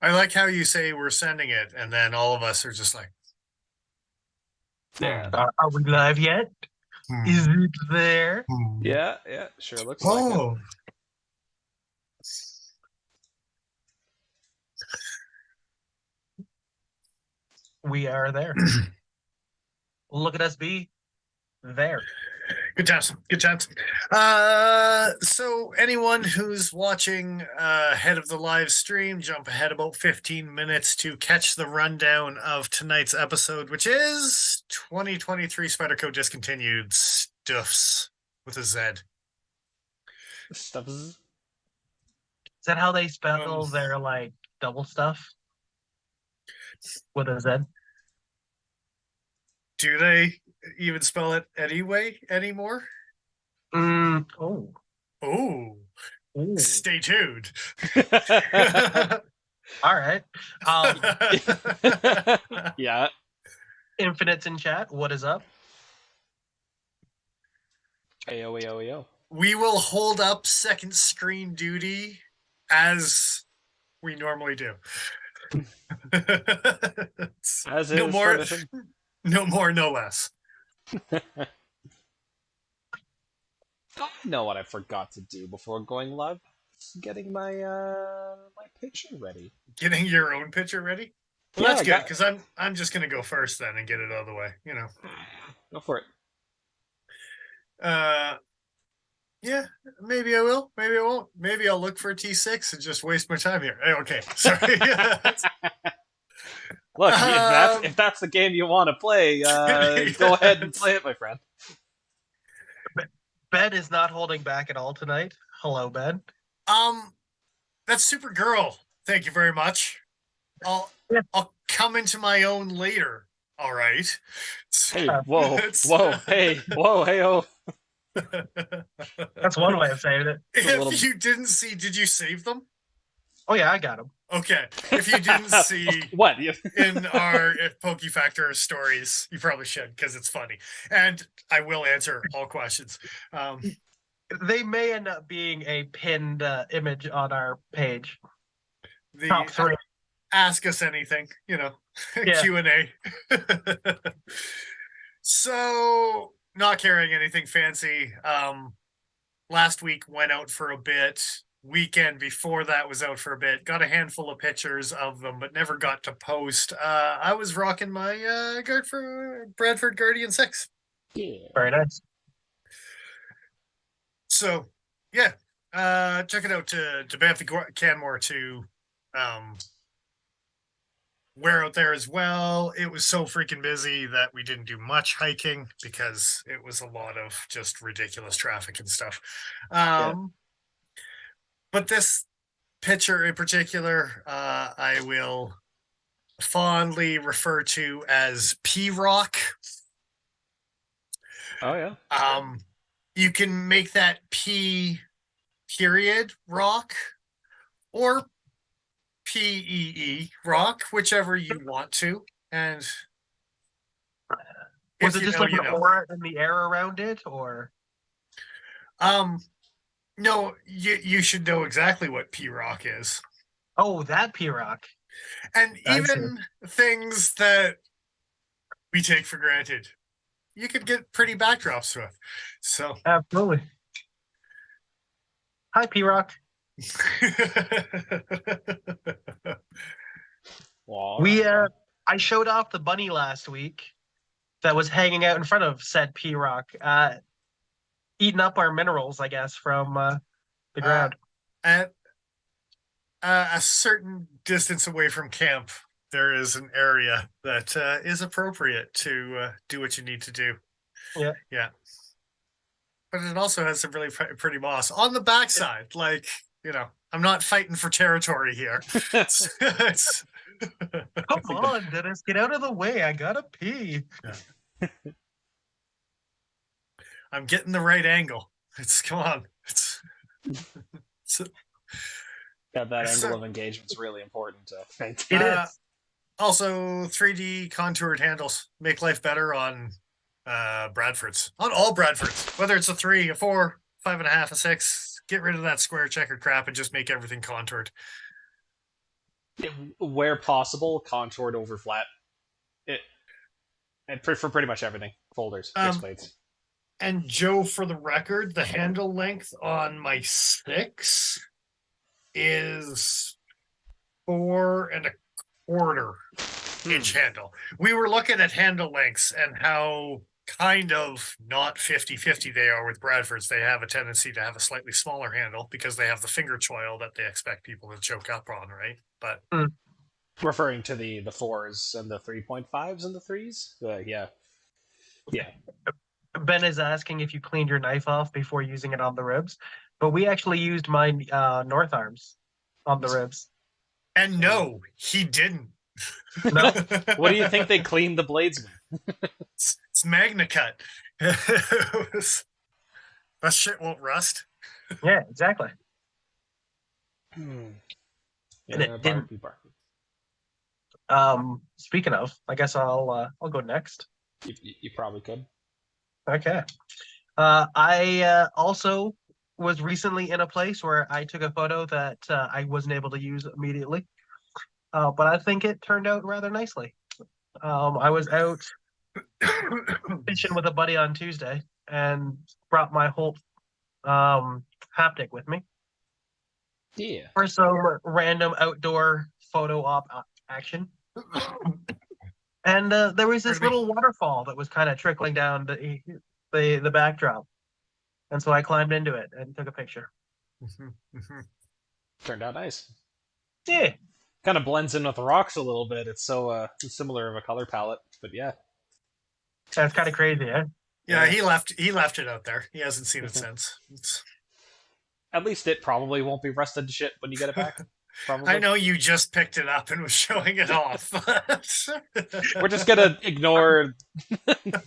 I like how you say we're sending it, and then all of us are just like, Yeah. Are we live yet? hmm, Is it there? hmm. Yeah, sure looks like it. Oh, We are there. Look at us be there. good times, good times. So anyone who's watching ahead of the live stream, jump ahead about 15 minutes to catch the rundown of tonight's episode, which is 2023 Spyderco Discontinued Stuffs with a Z. Stuff is... Is that how they spell Um, their like double stuff? With a Z? Do they even spell it anyway anymore? Oh. Oh, Ooh. stay tuned. All right. Yeah. Infinite's in chat. What is up? Ayo. We will hold up second screen duty as we normally do. As no is more, tradition. no more, no less. I know what I forgot to do before going live. Getting my my picture ready. Getting your own picture ready. Well, Yeah, that's I good got- because I'm just gonna go first then and get it out of the way. You know. Go for it. Yeah, maybe I will. Maybe I won't. Maybe I'll look for a T6 and just waste my time here. Okay, sorry. Look, if that's the game you want to play, go ahead and play it, my friend. Ben is not holding back at all tonight. Hello, Ben. That's Supergirl. Thank you very much. I'll come into my own later. All right. Hey, whoa, hey, oh. That's one way of saying it. If you didn't see, did you save them? Oh yeah, I got them. Okay. If you didn't see what in our Pokey Factor stories, you probably should because it's funny, and I will answer all questions. They may end up being a pinned image on our page. Top 3. Ask us anything, yeah. Q&A. So, not carrying anything fancy. Last week went out for a bit. Weekend before that was out for a bit. Got a handful of pictures of them, but never got to post. I was rocking my Bradford Guardian 6. Yeah. Very nice. So, yeah. Check it out to Banthy Canmore to we're out there as well. It was so freaking busy that we didn't do much hiking because it was a lot of just ridiculous traffic and stuff. But this picture in particular, I will fondly refer to as P-Rock. Oh, yeah. You can make that P period rock or PEE rock, whichever you want to. And was it just like an aura in the air around it, or? No, you should know exactly what P-Rock is. Oh, that P-Rock. And even things that we take for granted, you could get pretty backdrops with. So absolutely. Hi, P-Rock. I showed off the bunny last week that was hanging out in front of said P-Rock, eating up our minerals, I guess, from the ground. At a certain distance away from camp, there is an area that is appropriate to do what you need to do. Yeah. But it also has some really pretty moss on the backside. Like, I'm not fighting for territory here. Come on, Dennis, get out of the way. I gotta pee. Yeah. I'm getting the right angle. Come on. That angle of engagement is really important. It is. Also, 3D contoured handles make life better on Bradfords. On all Bradfords, whether it's a 3, a 4, 5.5, a 6. Get rid of that square checkered crap and just make everything contoured. Where possible, contoured over flat. It and for pretty much everything. Folders, fixed blades. And Joe, for the record, the handle length on my 6 is 4.25-inch handle. We were looking at handle lengths and how kind of not 50-50 they are with Bradfords. They have a tendency to have a slightly smaller handle because they have the finger choil that they expect people to choke up on, right? But referring to the 4s and the 3.5s and the 3s, yeah. Ben is asking if you cleaned your knife off before using it on the ribs, but we actually used my North Arms on the ribs. And no, he didn't. No. What do you think they cleaned the blades with? It's Magna Cut. That shit won't rust. Yeah, exactly. Yeah, And it didn't. Barbie. Speaking of, I guess I'll go next. You probably could. Okay. I also was recently in a place where I took a photo that I wasn't able to use immediately, but I think it turned out rather nicely. I was out fishing with a buddy on Tuesday and brought my whole haptic with me. Yeah. For some random outdoor photo op action. And there was this little waterfall that was kind of trickling down the backdrop. And so I climbed into it and took a picture. Turned out nice. Yeah. Kind of blends in with the rocks a little bit. It's so similar of a color palette, but yeah. That's kind of crazy, eh? Yeah, he left it out there. He hasn't seen it since. At least it probably won't be rusted to shit when you get it back. Probably. I know you just picked it up and was showing it off. We're just gonna ignore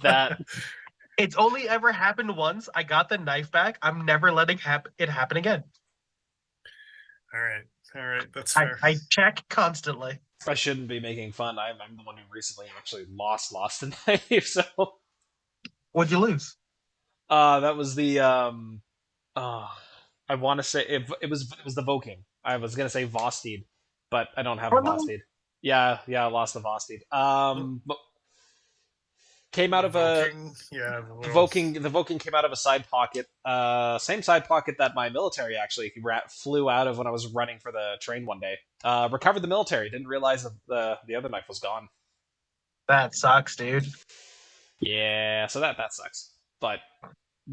that. It's only ever happened once. I got the knife back. I'm never letting it happen again. All right, that's fair. I check constantly. I shouldn't be making fun. I'm the one who recently actually lost a knife. So what'd you lose? That was the I want to say it was the Voking. I was gonna say Vosteed, but I don't have a Vosteed. Yeah, I lost the Vosteed. Came out of the Voking came out of a side pocket. Same side pocket that my military actually flew out of when I was running for the train one day. Recovered the military. Didn't realize that the other knife was gone. That sucks, dude. Yeah, so that sucks. But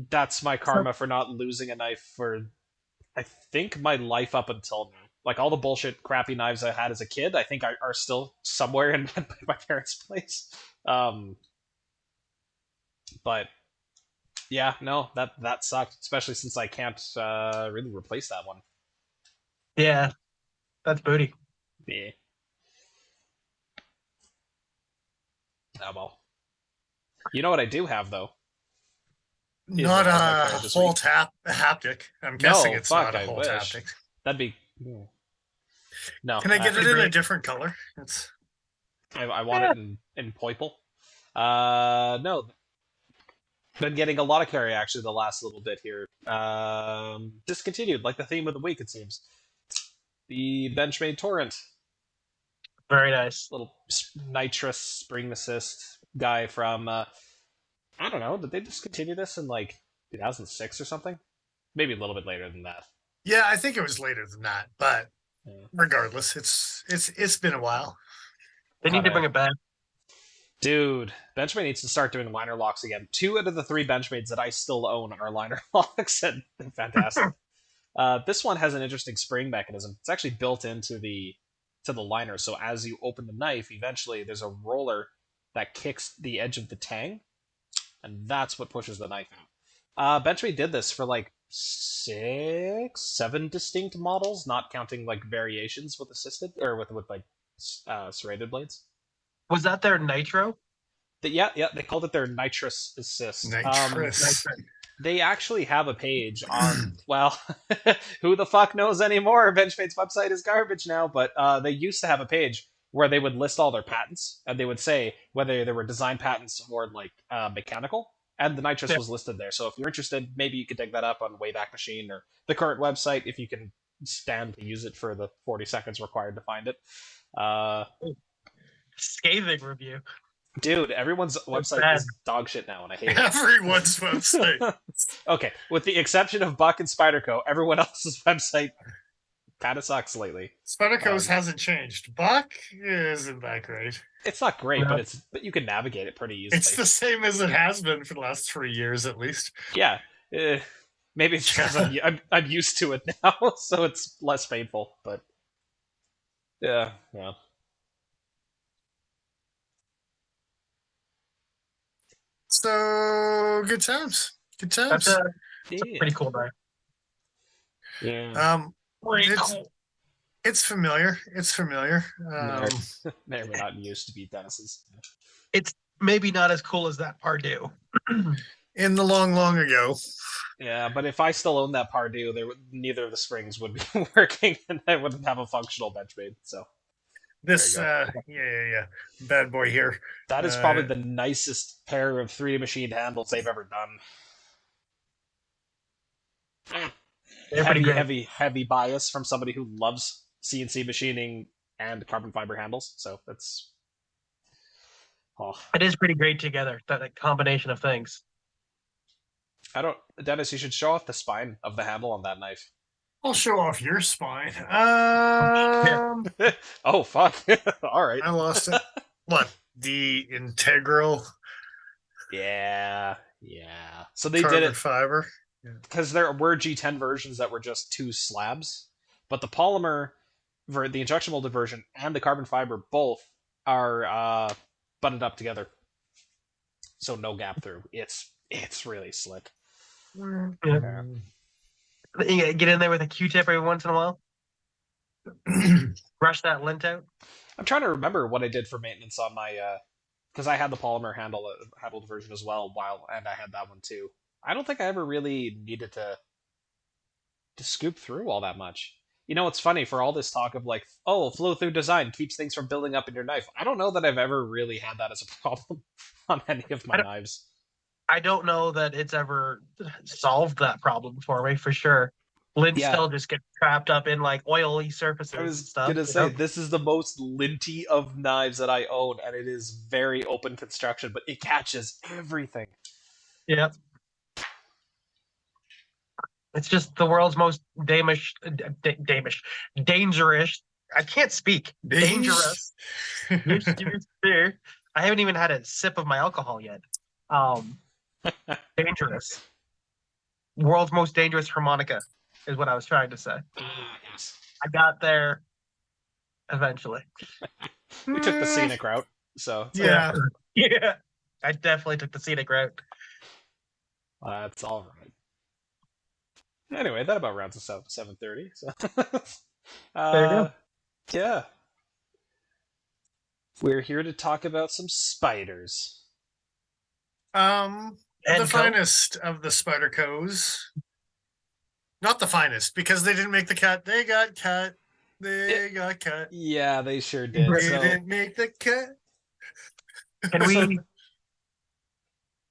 that's my karma for not losing a knife for, I think, my life up until now. Like, all the bullshit crappy knives I had as a kid, I think are still somewhere in my parents' place. But yeah, no, that sucked, especially since I can't really replace that one. Yeah, that's booty. Yeah. Oh well. You know what I do have though? Not a whole haptic. I'm guessing it's not a whole haptic. That'd be no. Can I get it in a different color? I want it in purple. No. Been getting a lot of carry actually the last little bit here. Discontinued, like the theme of the week, it seems. The Benchmade Torrent. Very nice. Little nitrous spring assist guy from I don't know, did they discontinue this in like 2006 or something? Maybe a little bit later than that. Yeah, I think it was later than that, but regardless, it's been a while. They need to bring it back. Dude, Benchmade needs to start doing liner locks again. 2 out of the 3 Benchmades that I still own are liner locks, and they're fantastic. This one has an interesting spring mechanism. It's actually built into the liner, so as you open the knife, eventually there's a roller that kicks the edge of the tang, and that's what pushes the knife out. Benchmade did this for like 7 distinct models, not counting like variations with assisted or with like serrated blades. Was that their nitro? Yeah, they called it their nitrous assist. Nitrous. They actually have a page on, well, who the fuck knows anymore? Benchmade's website is garbage now, but they used to have a page where they would list all their patents, and they would say whether they were design patents or like mechanical, and the nitrous was listed there. So if you're interested, maybe you could dig that up on Wayback Machine or the current website if you can stand to use it for the 40 seconds required to find it. Scathing review. Dude, everyone's website is dog shit now, and I hate it. Everyone's website. Okay, with the exception of Buck and Spyderco, everyone else's website kind of sucks lately. Spyderco's hasn't changed. Buck isn't that great. It's not great, but you can navigate it pretty easily. It's the same as it has been for the last 3 years at least. Yeah. Maybe it's because I'm used to it now, so it's less painful. But yeah. So good times. Good times. That's a pretty cool day. Yeah. It's familiar. It's familiar. They're not used to be Dennis's. It's maybe not as cool as that Pardue. In the long ago. Yeah, but if I still owned that Pardue, neither of the springs would be working, and I wouldn't have a functional benchmade. So this, yeah, bad boy here. That is probably the nicest pair of 3D machined handles they've ever done. Heavy bias from somebody who loves CNC machining and carbon fiber handles. So that's. It is pretty great together. That combination of things. Dennis, you should show off the spine of the handle on that knife. I'll show off your spine. Oh, fuck. All right. I lost it. What? The integral? Yeah. So they carbon did it fiber. Because there were G10 versions that were just 2 slabs, but the polymer, the injection molded version, and the carbon fiber both are buttoned up together, so no gap through. It's really slick. Yeah. You get in there with a Q-tip every once in a while. Brush that lint out. I'm trying to remember what I did for maintenance on my, because I had the polymer handled version as well, and I had that one too. I don't think I ever really needed to scoop through all that much. You know, it's funny, for all this talk of like, oh, flow-through design keeps things from building up in your knife. I don't know that I've ever really had that as a problem on any of my knives. I don't know that it's ever solved that problem for me, for sure. Lint still just gets trapped up in like oily surfaces and stuff. I was gonna say, this is the most linty of knives that I own, and it is very open construction, but it catches everything. Yeah. It's just the world's most dangerous. I can't speak. Dangerous. I haven't even had a sip of my alcohol yet. Dangerous. World's most dangerous harmonica is what I was trying to say. Yes. I got there eventually. We took the scenic route, so yeah. I definitely took the scenic route. That's all right. Anyway, that about rounds us out to 7:30. So, there you go. Yeah, we're here to talk about some spiders. The finest of the Spydercos. Not the finest, because they didn't make the cut. They got cut. Got cut. Yeah, they sure did. They didn't make the cut. Can we?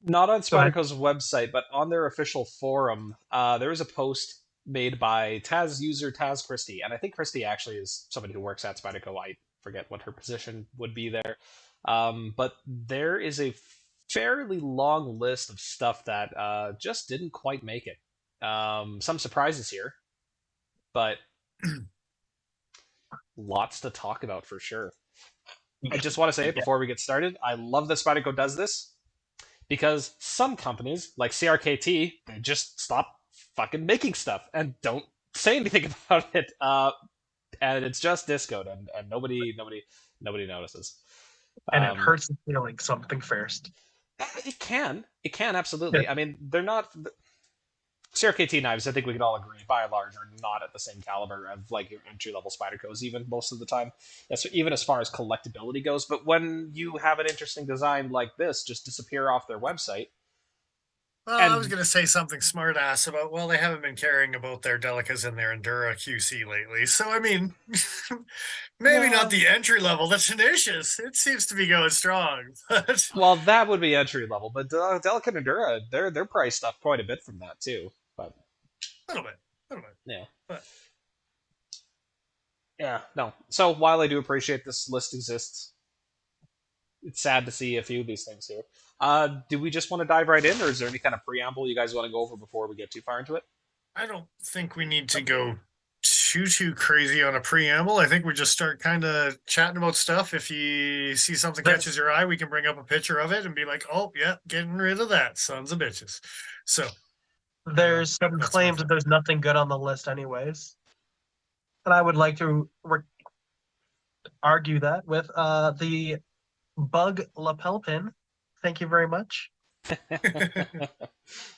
Not on Spyderco's website, but on their official forum, there was a post made by Taz user Taz Christie, and I think Christie actually is somebody who works at Spyderco. I forget what her position would be there, but there is a fairly long list of stuff that just didn't quite make it. Some surprises here, but lots to talk about for sure. I just want to say it before we get started. I love that Spyderco does this, because some companies, like CRKT, they just stop fucking making stuff and don't say anything about it. And it's just discoed, and nobody notices. And it hurts the feeling something first. It can absolutely. Yeah. I mean, they're not. CRKT knives, I think we can all agree, by and large, are not at the same caliber of like your entry-level Spydercos, even most of the time. That's even as far as collectability goes. But when you have an interesting design like this just disappear off their website. Well, I was going to say something smart-ass about, well, they haven't been caring about their Delicas and their Endura QC lately. So, I mean, maybe not the entry-level, the tenacious. It seems to be going strong. But... Well, that would be entry-level, but Delica and Endura, they're priced up quite a bit from that, too. But a little bit. Yeah. But Yeah, no. So while I do appreciate this list exists, it's sad to see a few of these things here. Do we just want to dive right in, or is there any kind of preamble you guys want to go over before we get too far into it? I don't think we need to go too crazy on a preamble. I think we just start kind of chatting about stuff. If you see something catches your eye, we can bring up a picture of it and be like, "Oh, yeah, getting rid of that, sons of bitches." So there's some claims that there's nothing good on the list, anyways, and I would like to argue that with the bug lapel pin. Thank you very much.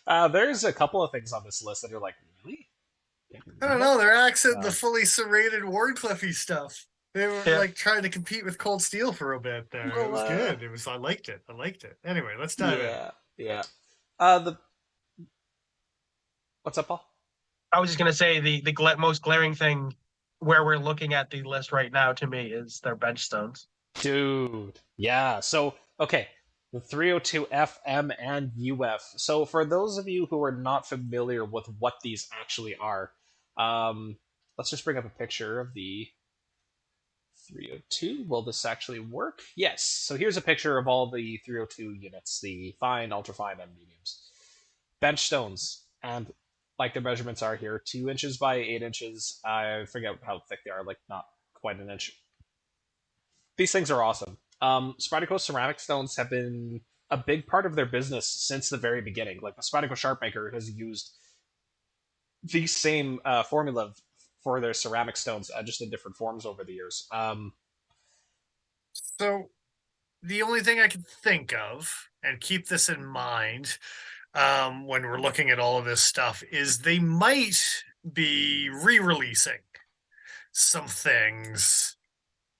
There's a couple of things on this list that are like, really? I don't know. They're axing the fully serrated Wardcliffy stuff. They were like trying to compete with Cold Steel for a bit there. Well, it was good. It was. I liked it. I liked it. Anyway, let's dive in. Yeah. What's up, Paul? I was just gonna say the most glaring thing where we're looking at the list right now to me is their bench stones. Dude, yeah. So okay, the 302 FM and UF. So for those of you who are not familiar with what these actually are, let's just bring up a picture of the 302. Will this actually work? Yes. So here's a picture of all the 302 units, the fine, ultrafine, and mediums. Bench stones, and like their measurements are here, 2 inches by 8 inches. I forget how thick they are, like not quite an inch. These things are awesome. Spyderco ceramic stones have been a big part of their business since the very beginning. Like the Spyderco Sharpmaker has used the same formula for their ceramic stones, just in different forms over the years. So the only thing I can think of, and keep this in mind when we're looking at all of this stuff, is they might be re-releasing some things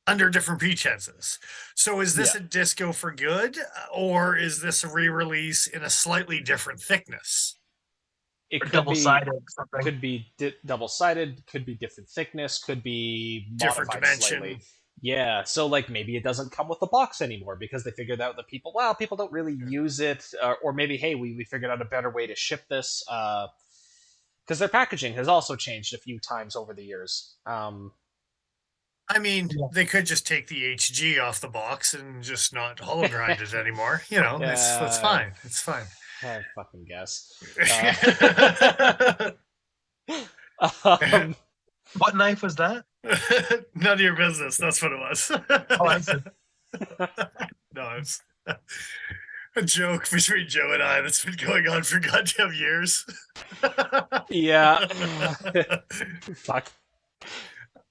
under different pretenses. So is this a disco for good, or is this a re-release in a slightly different thickness? It could double-sided. Could be double-sided. Could be different thickness. Could be different dimension. Slightly. Yeah, so like maybe it doesn't come with the box anymore because they figured out that people don't really use it, or maybe hey, we figured out a better way to ship this because their packaging has also changed a few times over the years. I mean, they could just take the HG off the box and just not hollow grind it anymore. You know, it's fine. It's fine. I fucking guess. What knife was that? None of your business. That's what it was. Oh, I see. No, it's a joke between Joe and I that's been going on for goddamn years. Yeah. Fuck.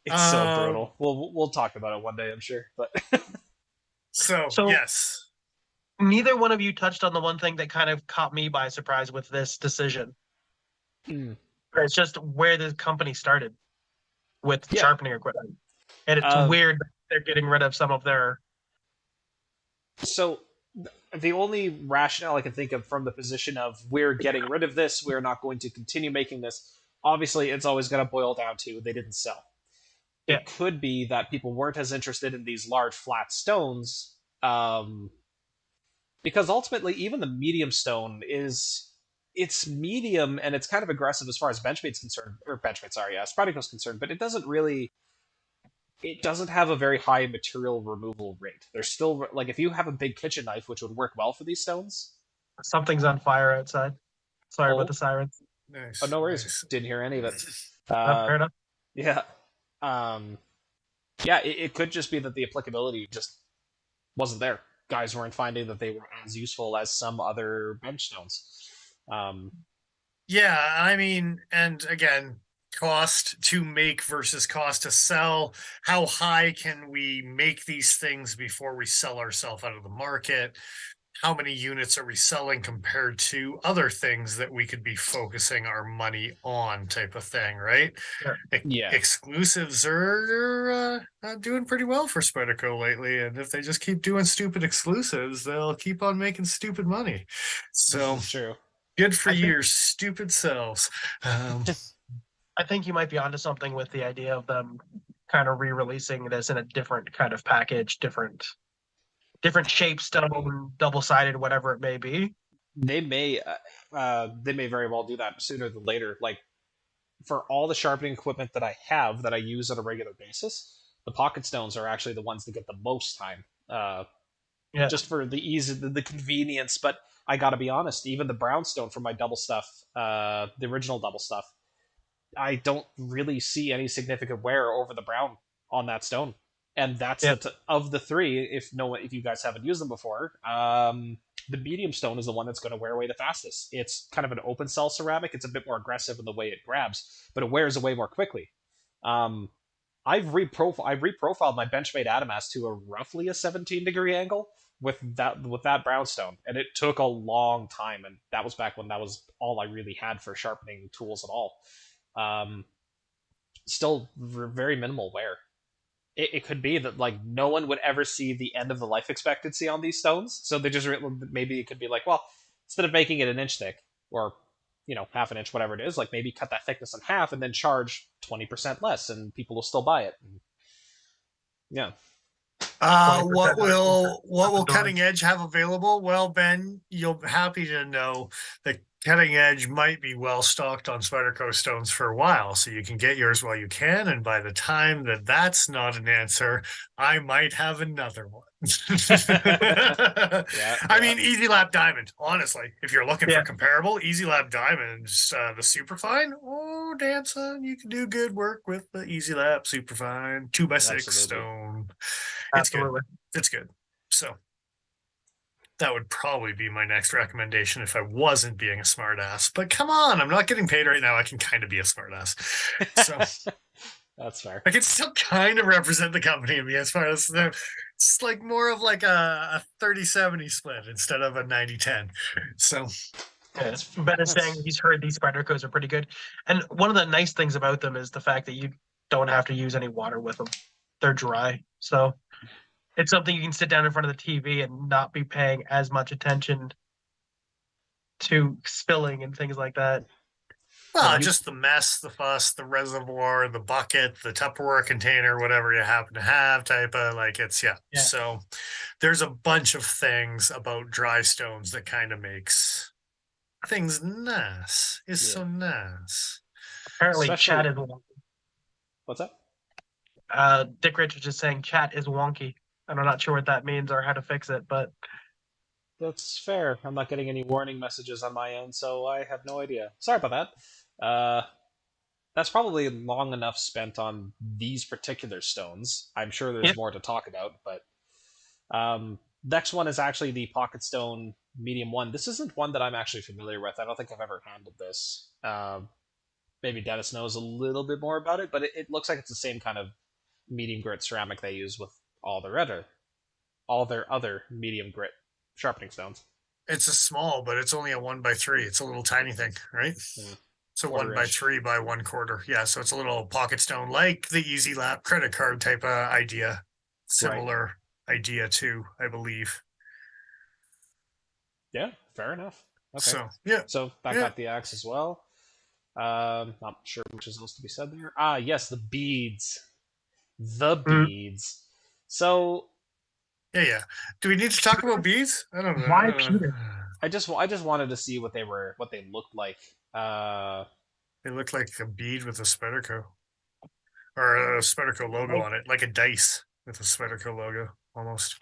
It's so brutal. We'll talk about it one day, I'm sure. But so yes. Neither one of you touched on the one thing that kind of caught me by surprise with this decision. It's just where the company started with sharpening equipment. And it's weird that they're getting rid of some of their... So the only rationale I can think of from the position of we're getting rid of this, we're not going to continue making this, obviously it's always going to boil down to they didn't sell. It could be that people weren't as interested in these large flat stones, because ultimately even the medium stone it's medium and it's kind of aggressive as far as Spyderco's concerned, but it doesn't have a very high material removal rate. There's still, like, if you have a big kitchen knife, which would work well for these stones. Something's on fire outside. Sorry about the sirens. Nice. Oh, no worries. Nice. Didn't hear any of it. Fair enough. Yeah. It could just be that the applicability just wasn't there. Guys weren't finding that they were as useful as some other bench stones. Yeah, I mean, and again, cost to make versus cost to sell. How high can we make these things before we sell ourselves out of the market? How many units are we selling compared to other things that we could be focusing our money on, type of thing, right? Yeah. Exclusives are doing pretty well for Spyderco lately, and if they just keep doing stupid exclusives, they'll keep on making stupid money. So this is true. Good for your stupid selves. I think you might be onto something with the idea of them kind of re-releasing this in a different kind of package, different shape, stone, double-sided, whatever it may be. They may very well do that sooner than later. Like, for all the sharpening equipment that I have that I use on a regular basis, the pocket stones are actually the ones that get the most time. Yeah. Just for the ease, the convenience. But I got to be honest, even the brownstone from my double stuff, the original double stuff, I don't really see any significant wear over the brown on that stone. And that's Yeah. of the three. If you guys haven't used them before, the medium stone is the one that's going to wear away the fastest. It's kind of an open cell ceramic. It's a bit more aggressive in the way it grabs, but it wears away more quickly. Um, I've reprofiled my Benchmade Adamas to a roughly a 17-degree angle with that brownstone, and it took a long time. And that was back when that was all I really had for sharpening tools at all. Um, Still very minimal wear. It could be that like no one would ever see the end of the life expectancy on these stones, so they just maybe it could be like, well, instead of making it an inch thick or half an inch, whatever it is, like maybe cut that thickness in half and then charge 20% less, and people will still buy it. Yeah. What will Cutting Edge have available? Well, Ben, you'll be happy to know that Cutting Edge might be well stocked on Spyderco stones for a while, so you can get yours while you can. And by the time that that's not an answer, I might have another one. I mean, Easy Lap Diamond. Honestly, if you're looking for comparable, Easy Lap Diamonds, the Superfine. Oh, Danson, you can do good work with the Easy Lap Superfine 2x6 stone. It's good. It's good. So that would probably be my next recommendation if I wasn't being a smartass. But come on, I'm not getting paid right now. I can kind of be a smartass. So that's fair. I can still kind of represent the company and be a smartass. It's like more of like a 30-70 split instead of a 90-10. So Ben is saying he's heard these Spydercos are pretty good. And one of the nice things about them is the fact that you don't have to use any water with them. They're dry. So it's something you can sit down in front of the TV and not be paying as much attention to spilling and things like that. Well, just the mess, the fuss, the reservoir, the bucket, the Tupperware container, whatever you happen to have, type of like it's yeah. So there's a bunch of things about dry stones that kind of makes things nice. It's so nice. Apparently, chat is wonky. What's that? Dick Richards is saying chat is wonky, and I'm not sure what that means or how to fix it, but that's fair. I'm not getting any warning messages on my end, so I have no idea. Sorry about that. That's probably long enough spent on these particular stones. I'm sure there's more to talk about, but next one is actually the Pocket Stone Medium 1. This isn't one that I'm actually familiar with. I don't think I've ever handled this. Maybe Dennis knows a little bit more about it, but it looks like it's the same kind of medium grit ceramic they use with all their other medium grit sharpening stones. It's a small, but it's only a 1x3. It's a little tiny thing, right? So 1x3 by 1/4. Yeah, so it's a little pocket stone, like the Easy Lap credit card type of idea. Similar idea too, I believe. Yeah, fair enough. Okay. So yeah. So that got the axe as well. Not sure which is supposed to be said there. Yes, the beads. The beads. So yeah. Do we need to talk about beads? I don't know. Why Peter? I just wanted to see what they looked like. They look like a bead with a Spyderco, or a Spyderco logo on it, like a dice with a Spyderco logo, almost.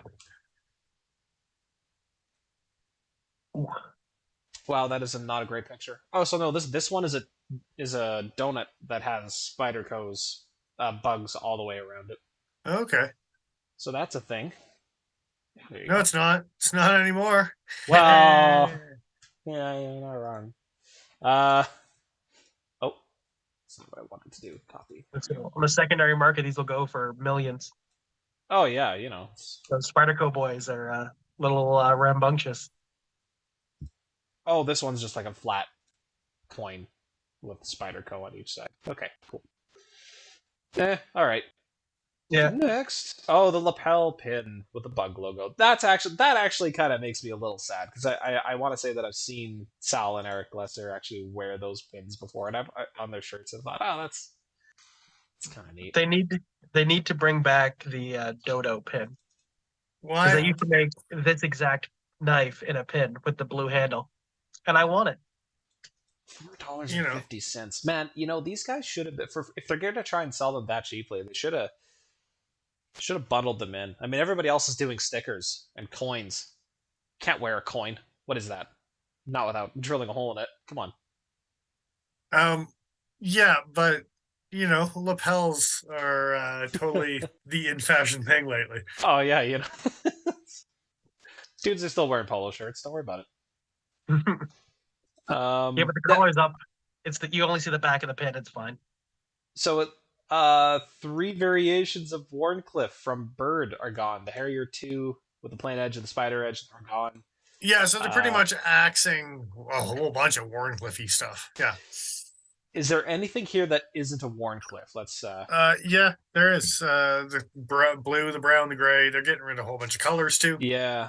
Wow, that is not a great picture. Oh, so no, this one is a donut that has Spyderco's bugs all the way around it. Okay. So that's a thing. No, it's not. It's not anymore. Well, yeah, you're not wrong. That's not what I wanted to do. Copy. On the secondary market, these will go for millions. Oh yeah, Those Spyderco boys are a little rambunctious. Oh, this one's just like a flat coin with Spyderco on each side. Okay, cool. All right. Yeah. Next, the lapel pin with the bug logo. That actually kind of makes me a little sad because I want to say that I've seen Sal and Eric Lesser actually wear those pins before, and I've on their shirts and thought, that's kind of neat. They need to bring back the Dodo pin. Why? Because they used to make this exact knife in a pin with the blue handle, and I want it. $4.50. Man, these guys should have been, if they're going to try and sell them that cheaply, they should have bundled them in. I mean, everybody else is doing stickers and coins. Can't wear a coin. What is that? Not without drilling a hole in it. Come on. Yeah, but lapels are totally the in fashion thing lately. Oh yeah, dudes are still wearing polo shirts. Don't worry about it. Yeah, but the collar's up. You only see the back of the pin. It's fine. So, 3 variations of Warncliffe from Bird are gone. The Harrier 2 with the plain edge and the spider edge are gone. Yeah, so they're pretty much axing a whole bunch of Warncliffe-y stuff. Yeah. Is there anything here that isn't a Warncliffe? Let's. Yeah, there is. The blue, the brown, the gray. They're getting rid of a whole bunch of colors too. Yeah.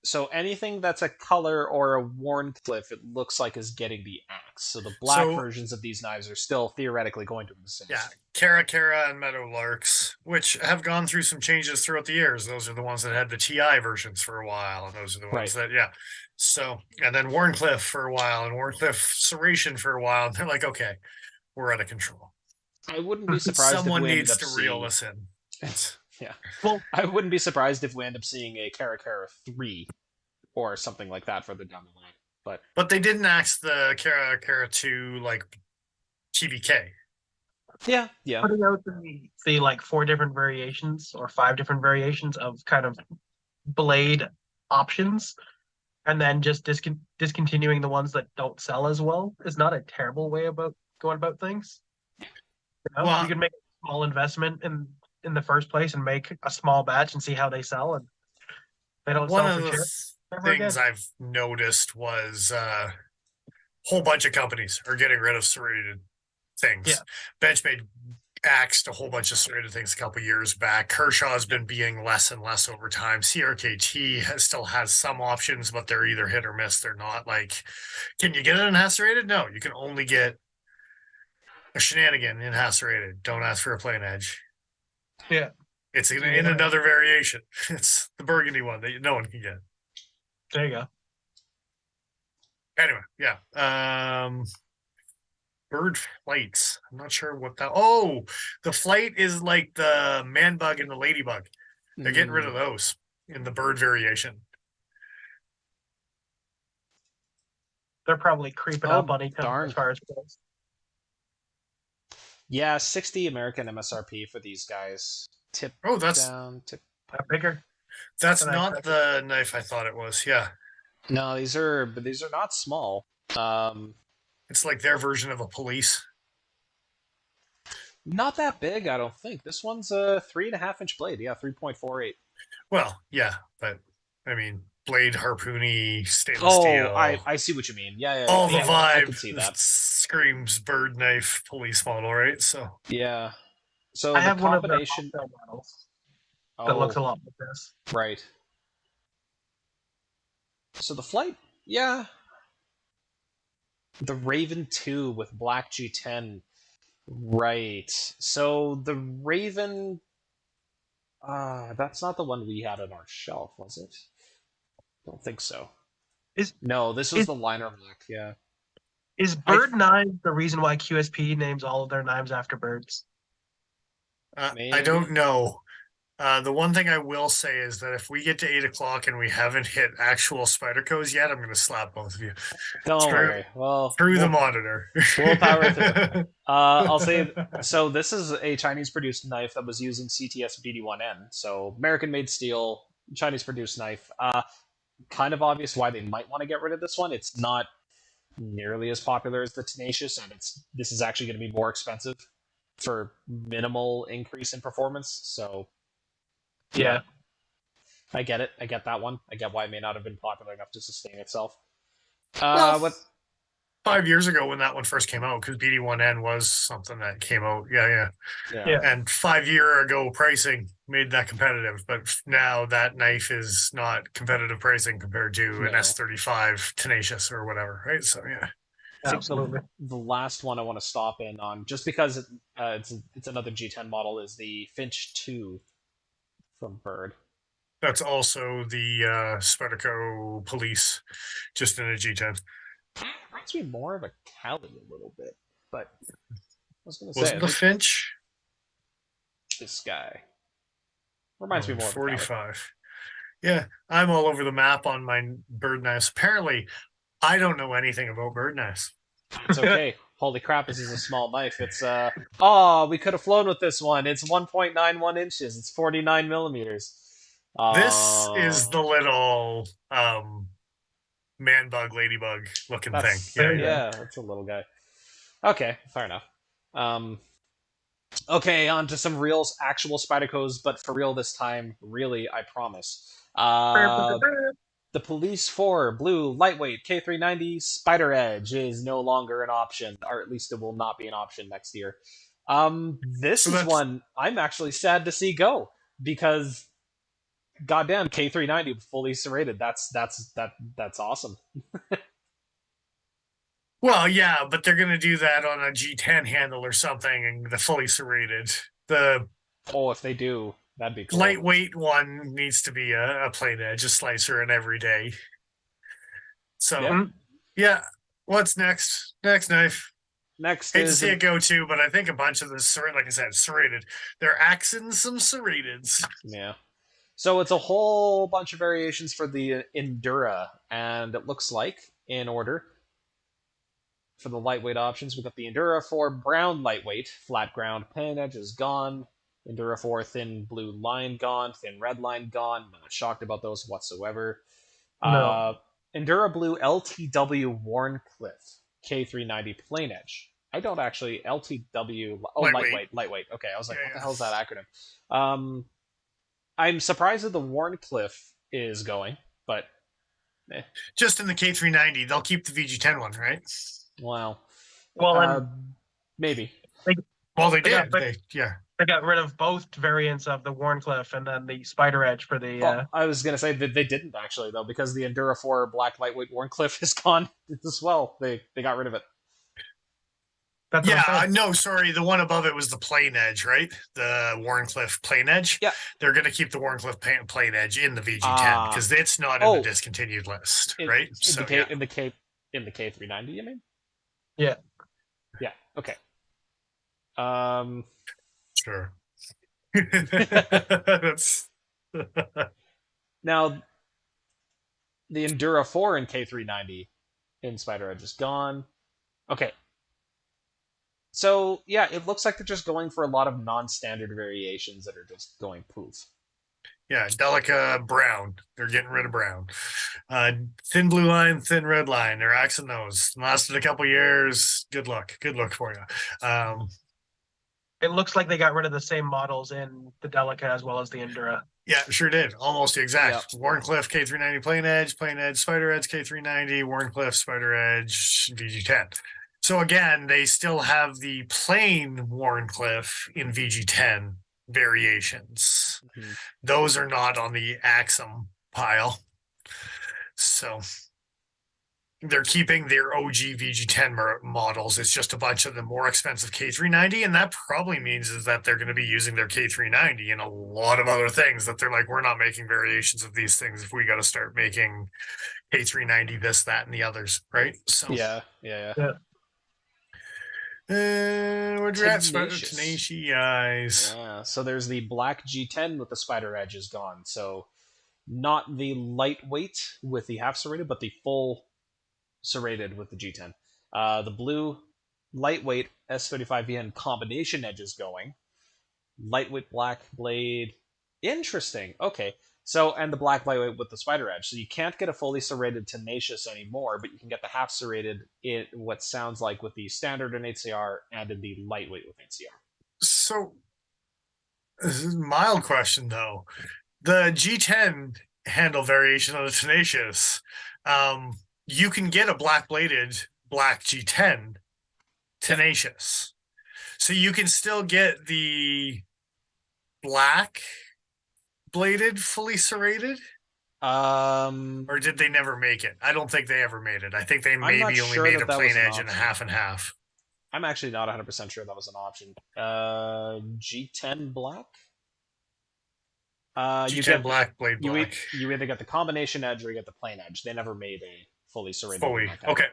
So anything that's a color or a Warncliffe, it looks like is getting the axe. So the black versions of these knives are still theoretically going to exist. Yeah, Cara and Meadowlarks, which have gone through some changes throughout the years. Those are the ones that had the TI versions for a while, and those are the ones that, yeah. So, and then Warncliffe for a while, and Warncliffe Serration for a while. And they're like, okay, we're out of control. I wouldn't be surprised someone if we needs to reel this in. Yeah. Well, I wouldn't be surprised if we end up seeing a Cara 3 or something like that further down the line. But they didn't axe the Cara 2 like TVK. Yeah. Putting out the like 4 different variations or 5 different variations of kind of blade options, and then just discontinuing the ones that don't sell as well is not a terrible way about going about things. Well, you can make a small investment in the first place and make a small batch and see how they sell, and they don't sell for sure. Things I've noticed was a whole bunch of companies are getting rid of serrated things. Yeah. Benchmade axed a whole bunch of serrated things a couple years back. Kershaw's been being less and less over time. CRKT still has some options, but they're either hit or miss. They're not like, can you get it in serrated? No, you can only get a shenanigan in serrated. Don't ask for a plain edge. Yeah. It's in another variation. It's the burgundy one that no one can get. There you go. Anyway, yeah. Bird flights. I'm not sure what that. Oh, the flight is like the man bug and the ladybug. They're getting rid of those in the bird variation. They're probably creeping up on each other as far as goes. Yeah, 60 American MSRP for these guys. That's bigger. That's not the knife I thought it was. Yeah. No, these are not small. It's like their version of a police. Not that big, I don't think. This one's a 3.5-inch blade. Yeah, 3.48. Well, yeah, but I mean, blade, harpoony, stainless steel. I see what you mean. Yeah. All the vibe. I can see that. Screams bird knife police model, right? So yeah. So I have one of the models that looks a lot like this. Right. So the flight, yeah. The Raven 2 with black G10. Right. So the Raven, that's not the one we had on our shelf, was it? Don't think so. No, this was the liner lock, yeah. Is bird knives the reason why QSP names all of their knives after birds? I don't know. The one thing I will say is that if we get to 8 o'clock and we haven't hit actual Spydercos yet, I'm going to slap both of you. Don't worry. Well, through the monitor. We'll power through. I'll say, so this is a Chinese-produced knife that was using CTS BD1N. So American-made steel, Chinese-produced knife. Kind of obvious why they might want to get rid of this one. It's not nearly as popular as the Tenacious, and this is actually going to be more expensive for minimal increase in performance. So yeah, I get it. I get that one. I get why it may not have been popular enough to sustain itself. 5 years ago when that one first came out, because BD1N was something that came out. Yeah. And 5 year ago pricing made that competitive, but now that knife is not competitive pricing compared to an S35 Tenacious or whatever, right? So yeah. Absolutely. The last one I want to stop in on, just because it's another G10 model, is the Finch 2 from Bird. That's also the Spyderco Police, just in a G10. Reminds me more of a Cali a little bit, but I was going to say, Wasn't I the think Finch? this guy reminds me more of a Cali. 45. Yeah, I'm all over the map on my bird nest. Apparently, I don't know anything about bird nests. It's okay. Holy crap, this is a small knife. It's, oh, we could have flown with this one. It's 1.91 inches. It's 49 millimeters. This is the little man bug, ladybug looking thing. That's, Yeah, yeah. yeah, that's a little guy. Okay, fair enough. Okay, on to some real, actual Spydercos, but for real this time. Really, I promise. The Police 4 Blue Lightweight K390 Spider Edge is no longer an option, or at least it will not be an option next year. This So is that's one I'm actually sad to see go because goddamn K390 fully serrated. That's awesome. well, yeah, but they're gonna do that on a G10 handle or something, and the fully serrated. The Oh, if they do, that'd be cool. lightweight one needs to be a plain edge, a slicer, and every day. So Yeah. yeah, what's next? Next knife. Next Hate to is see it go too, but I think a bunch of this, like I said, serrated. They're axing some serrateds. yeah. So it's a whole bunch of variations for the Endura, and it looks like in order for the lightweight options, we've got the Endura 4 brown lightweight, flat ground plain edge is gone. Endura 4 thin blue line gone, thin red line gone. Not shocked about those whatsoever. No. Endura blue LTW Warncliffe K390 plain edge. I don't actually LTW. Oh, lightweight. Okay, I was like, Yeah, what the yeah. hell is that acronym? I'm surprised that the Warncliffe is going, but Just in the K390, they'll keep the VG10 one, right? well, Well, maybe. Well, they They did. got- Yeah. they got rid of both variants of the Warncliffe and then the Spider Edge for the. Well, I was gonna say that they didn't actually though, because the Endura 4 black lightweight Warncliffe is gone as well. They got rid of it. That's what I'm Yeah, saying. no, sorry. The one above it was the plain edge, right? The Warncliffe plain edge. Yeah. They're going to keep the Warncliffe plain edge in the VG10 because it's not in the discontinued list, right? In the K390, you mean? Yeah. Yeah. Okay. Sure. That's Now the Endura 4 in K390 in Spider Edge is gone. Okay. So yeah, it looks like they're just going for a lot of non-standard variations that are just going poof. yeah, Delica brown. They're getting rid of brown. Thin blue line, thin red line. They're axing those. Lasted a couple years. Good luck. Good luck for you. It looks like they got rid of the same models in the Delica as well as the Endura. Yeah, sure did. Almost the exact. Yep. Warncliffe K390 plain edge, Spider Edge K390, Warncliffe Spider Edge VG10. So again, they still have the plain Warncliffe in VG10 variations. Mm-hmm. Those are not on the Axum pile. So they're keeping their OG VG10 models. It's just a bunch of the more expensive K390, and that probably means is that they're going to be using their K390 in a lot of other things that they're like, we're not making variations of these things if we got to start making K390 this, that, and the others, right? So yeah. Where'd you at? Tenacious eyes. Yeah, so there's the black G10 with the Spider Edge is gone. So not the lightweight with the half serrated, but the full serrated with the G10. The blue lightweight S35VN combination edge is going. Lightweight black blade. Interesting. Okay. So, and the black lightweight with the Spider Edge. So you can't get a fully serrated Tenacious anymore, but you can get the half serrated in what sounds like with the standard in HCR and in the lightweight with HCR. So, this is a mild question though. The G10 handle variation of the Tenacious, you can get a black bladed black G10 Tenacious. So you can still get the black bladed fully serrated? Or did they never make it? I don't think they ever made it. I think they maybe only made a plain edge and a half and half. I'm actually not 100% sure that was an option. G10 black? G10 black, blade black. You either get the combination edge or you get the plain edge. They never made a fully serrated. Fully. Like okay.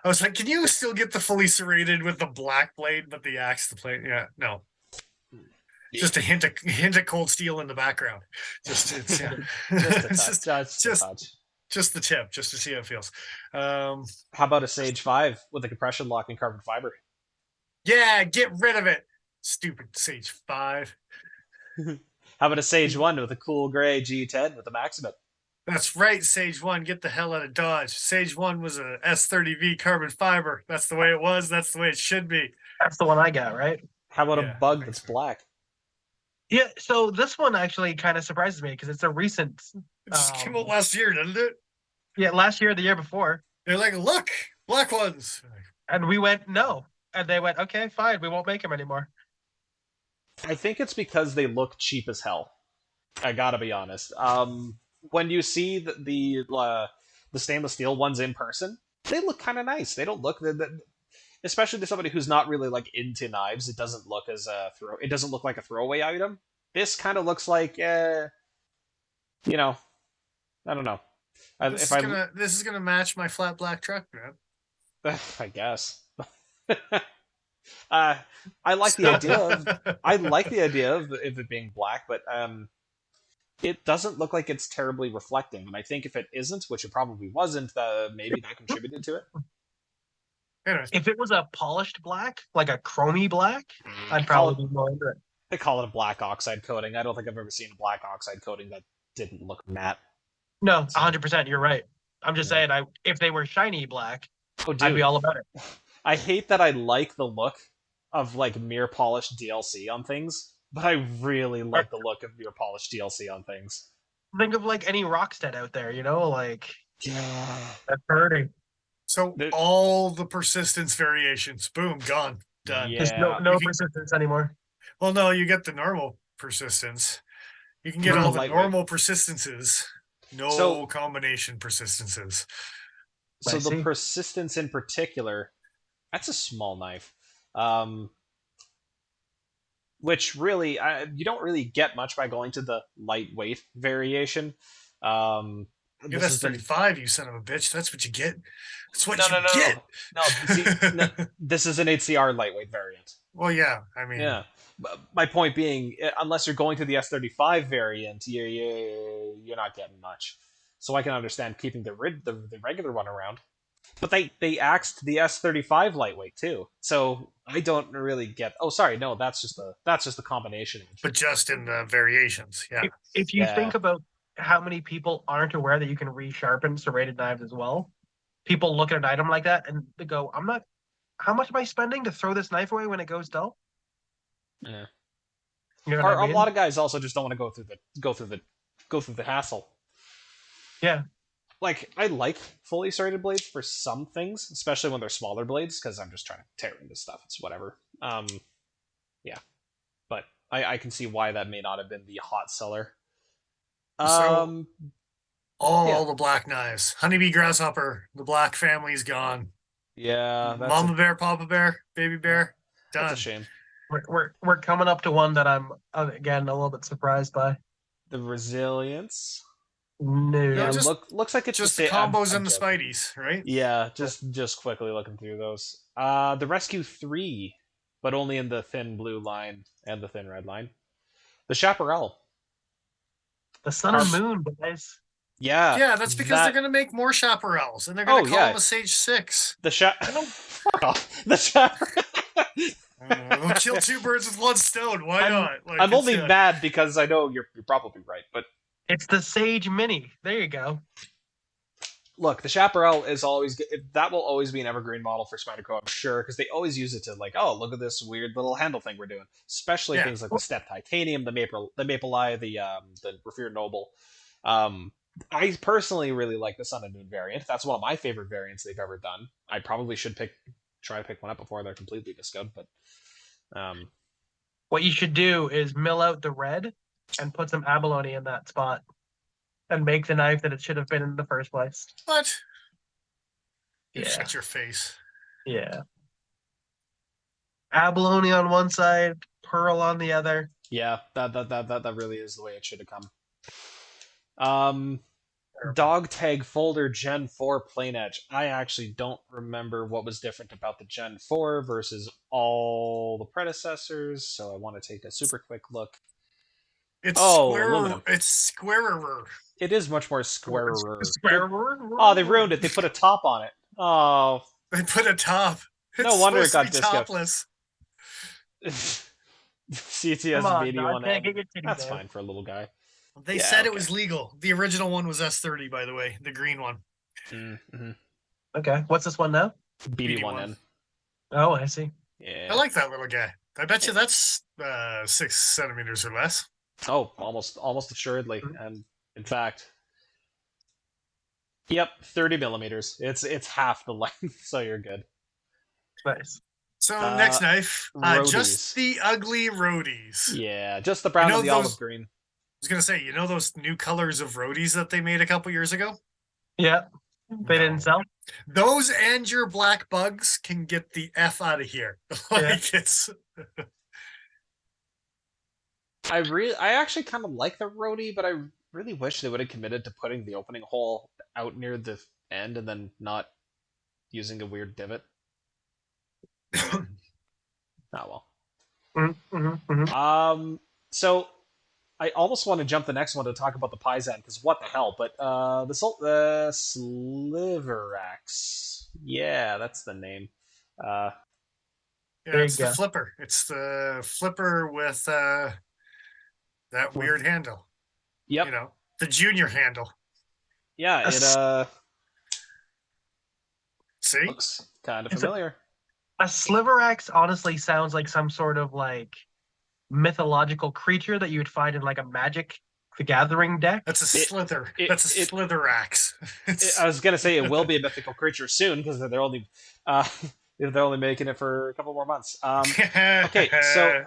I was like, can you still get the fully serrated with the black blade, but the axe, the plate? Yeah, no. Yeah. Just a hint of cold steel in the background. Just it's yeah. just a It's touch. Just a touch. Just the tip, just to see how it feels. How about a Sage 5 with a compression lock and carbon fiber? Yeah, get rid of it. Stupid Sage 5. How about a Sage 1 with a cool gray G10 with a Maximum? That's right, Sage 1. Get the hell out of Dodge. Sage 1 was a S30V carbon fiber. That's the way it was. That's the way it should be. That's the one I got, right? How about a Bug that's black? Yeah, so this one actually kind of surprises me because it's a recent. It just came out last year, didn't it? Yeah, last year, the year before. They're like, look, black ones. And we went, no. And they went, okay, fine, we won't make them anymore. I think it's because they look cheap as hell. I gotta be honest. When you see the stainless steel ones in person, they look kind of nice. They don't look, especially to somebody who's not really like into knives. It doesn't look as it doesn't look like a throwaway item. This kind of looks like, I don't know. This is gonna match my flat black truck, man. I guess. I like the idea of it being black, but it doesn't look like it's terribly reflecting. And I think if it isn't, which it probably wasn't, maybe that contributed to it. Anyways. If it was a polished black, like a chromy black, I'd probably be more into it. They call it a black oxide coating. I don't think I've ever seen a black oxide coating that didn't look matte. No, 100%. You're right. I'm just saying, if they were shiny black, I'd be all about it. I hate that I like the look of like mirror polished DLC on things, but I really like the look of mirror polished DLC on things. Think of like any Rockstead out there, like that's hurting. So all the persistence variations, boom, gone, done. Yeah. There's no persistence anymore. Well, no, you get the normal persistence. You can get all the normal persistences, combination persistences. So the persistence in particular, that's a small knife, which really you don't really get much by going to the lightweight variation. Give us 35, you son of a bitch. That's what you get. That's what you get. No, this is an HCR lightweight variant. Well, yeah, I mean, yeah. My point being, unless you're going to the S35 variant, you're not getting much. So I can understand keeping the regular one around. But they axed the S35 lightweight too. So I don't really get. Oh, sorry, no, that's just the combination. But just in the variations, yeah. If you think about how many people aren't aware that you can resharpen serrated knives as well, people look at an item like that and they go, how much am I spending to throw this knife away when it goes dull? Yeah. You know what I mean? A lot of guys also just don't want to go through the hassle. Yeah. Like, I like fully serrated blades for some things, especially when they're smaller blades, because I'm just trying to tear into stuff. It's whatever. Yeah. But I can see why that may not have been the hot seller. So, all the black knives. Honeybee Grasshopper, the black family's gone. Yeah. Mama bear, Papa bear, baby bear, done. That's a shame. We're coming up to one that I'm, again, a little bit surprised by. The Resilience. No, yeah, looks like it's just the combos and the Spideys, right? Yeah, just quickly looking through those. The Rescue 3, but only in the thin blue line and the thin red line. The Chaparral. The Sun and Moon, guys. Yeah, that's because they're gonna make more Chaparrals, and they're gonna call them a Sage 6. The Fuck off. The Chaparral. We'll kill two birds with one stone. Why not? Like, I'm only mad because I know you're probably right, but it's the Sage Mini. There you go. Look, the Chaparral is always that will always be an evergreen model for Spyderco, I'm sure, because they always use it to like, oh, look at this weird little handle thing we're doing. Especially things like the Step Titanium, the Maple Eye, the Rafir Noble. I personally really like the Sun and Moon variant. That's one of my favorite variants they've ever done. I probably should try to pick one up before they're completely discounted, but what you should do is mill out the red and put some abalone in that spot and make the knife that it should have been in the first place. What? Yeah. Shut your face. Yeah. Abalone on one side, pearl on the other. Yeah, that really is the way it should have come. Dog Tag Folder Gen 4 Plain Edge. I actually don't remember what was different about the Gen 4 versus all the predecessors, so I want to take a super quick look. It's aluminum. It's squarer. It is much more squarer. Squarer. Oh, they ruined it. They put a top on it. Oh. They put a top. It's No wonder it got supposed to be topless. CTS on, BD1N. That's out. Fine for a little guy. They said it was legal. The original one was S30, by the way, the green one. Mm-hmm. Okay, what's this one now? BD1N. Oh, I see. Yeah. I like that little guy. I bet you that's 6 centimeters or less. Oh, almost assuredly. And in fact, yep, 30 millimeters. It's half the length, so you're good. Nice. So next knife, just the ugly roadies. Yeah, just the brown and the olive green. I was gonna say, you know those new colors of roadies that they made a couple years ago? Yeah, they didn't sell. Those and your black bugs can get the F out of here. It's. I actually kind of like the roadie, but I really wish they would have committed to putting the opening hole out near the end and then not using a weird divot. Oh well. So I almost want to jump the next one to talk about the Paisan because what the hell? But the Sliverax, yeah, that's the name. Yeah, it's the flipper. It's the flipper with that weird handle. Yep. You know, the junior handle. Yeah, it see, looks kind of familiar. A Sliverax honestly sounds like some sort of like mythological creature that you would find in like a Magic the Gathering deck. That's a slither. That's a Slitherax. I was gonna say it will be a mythical creature soon because they're only making it for a couple more months. Okay, so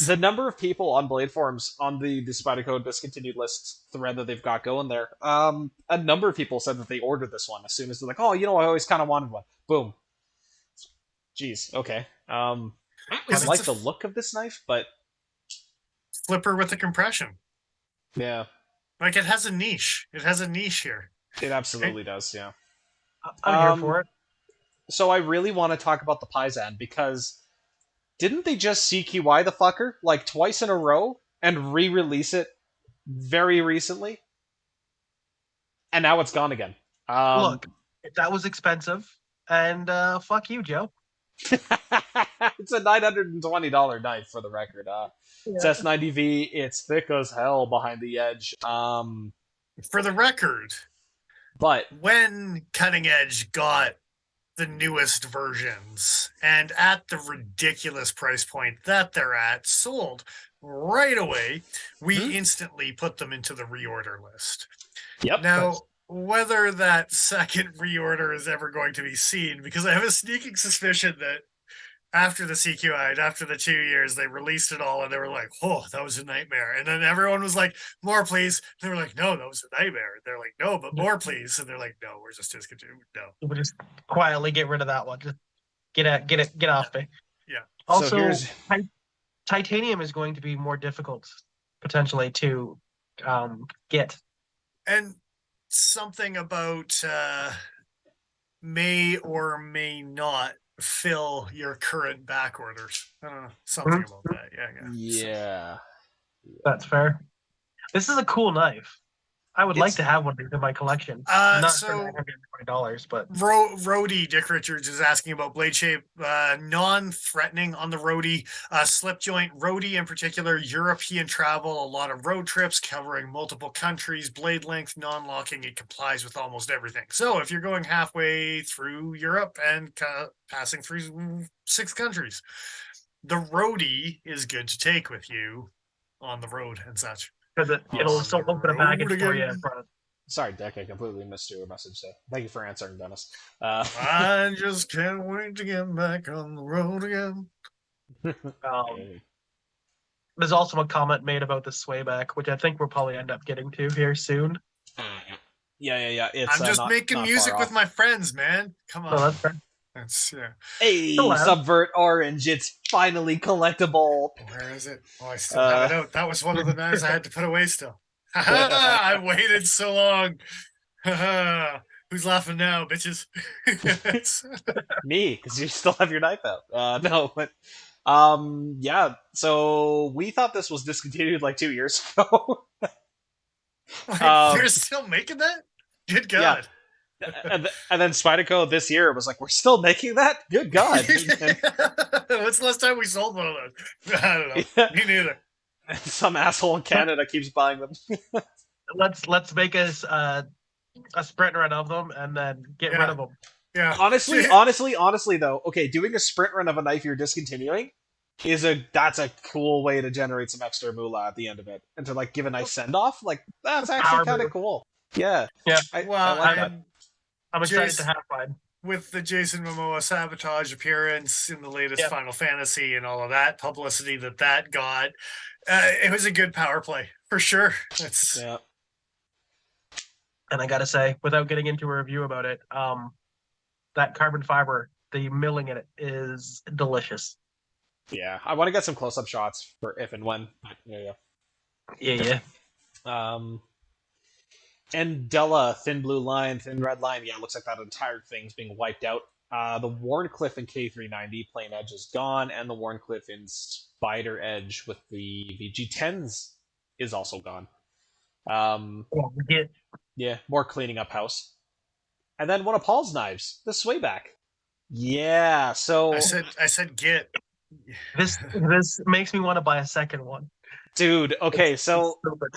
the number of people on Blade forums on the Spyderco discontinued list thread that they've got going there, a number of people said that they ordered this one as soon as they're like, oh, I always kind of wanted one. Boom. Jeez. Okay. I like the look of this knife, but flipper with a compression. Yeah. Like it has a niche. It has a niche here. It absolutely does. Yeah. I'm here for it. So I really want to talk about the Paisan because didn't they just CQY the fucker like twice in a row and re-release it very recently? And now it's gone again. Look, that was expensive, and fuck you, Joe. It's a $920 knife for the record. It's S90V. It's thick as hell behind the edge. For the record, but when Cutting Edge got the newest versions and at the ridiculous price point that they're at, sold right away, we instantly put them into the reorder list. Yep. Now, whether that second reorder is ever going to be seen, because I have a sneaking suspicion that after the CQI, after the 2 years, they released it all and they were like, oh, that was a nightmare. And then everyone was like, more, please. And they were like, no, that was a nightmare. And they're like, no, but more, please. And they're like, no, we're just discontinued. No. We'll just quietly get rid of that one. Just get off me. Yeah. Also, titanium is going to be more difficult, potentially, to get. And something about may or may not fill your current back orders. I don't know. Something about that. Yeah. That's fair. This is a cool knife. I would like to have one in my collection. Not for $920, but Roadie Dick Richards is asking about blade shape, non-threatening on the roadie, slip joint roadie in particular, European travel, a lot of road trips covering multiple countries, blade length, non-locking, it complies with almost everything. So if you're going halfway through Europe and passing through 6 countries, the roadie is good to take with you on the road and such. Because it'll still open a baggage for you in front. Sorry, Dick, I completely missed your message there. Thank you for answering, Dennis. I just can't wait to get back on the road again. There's also a comment made about the swayback, which I think we'll probably end up getting to here soon. Yeah. I'm just making music with my friends, man. Come on. Oh, that's fair. Hey, Subvert Orange, it's finally collectible. Where is it? Oh, I still have it out. That was one of the knives I had to put away still. I waited so long. Who's laughing now, bitches? Me, because you still have your knife out. No, but yeah. So we thought this was discontinued like 2 years ago. Like, um, they're still making that? Good yeah, God. and then Spyderco this year was like, "We're still making that? Good God!" What's the last time we sold one of those? I don't know. Yeah. Me neither. Some asshole in Canada keeps buying them. Let's make a sprint run of them and then get rid Yeah. of them. Yeah. Honestly, though, okay, doing a sprint run of a knife you're discontinuing that's a cool way to generate some extra moolah at the end of it, and to like give a nice send off. Like that's actually Power kind of move. cool. Yeah, Yeah, I Well, like that. I'm excited to Jason, have mine. with the Jason Momoa sabotage appearance in the latest Yeah. Final Fantasy and all of that publicity that got, it was a good power play for sure. It's Yeah, And I gotta say, without getting into a review about it, that carbon fiber, the milling in it is delicious. yeah. I want to get some close up shots for if and when. Yeah, Yeah. yeah. And Della, thin blue line, thin red line. Yeah, it looks like that entire thing's being wiped out. The Warncliffe in K390 plain edge is gone, and the Warncliffe in Spider Edge with the VG10s is also gone. Yeah. Yeah, more cleaning up house. And then one of Paul's knives, the Swayback. Yeah, so I said get. This makes me want to buy a second one. dude, okay, so Stupid.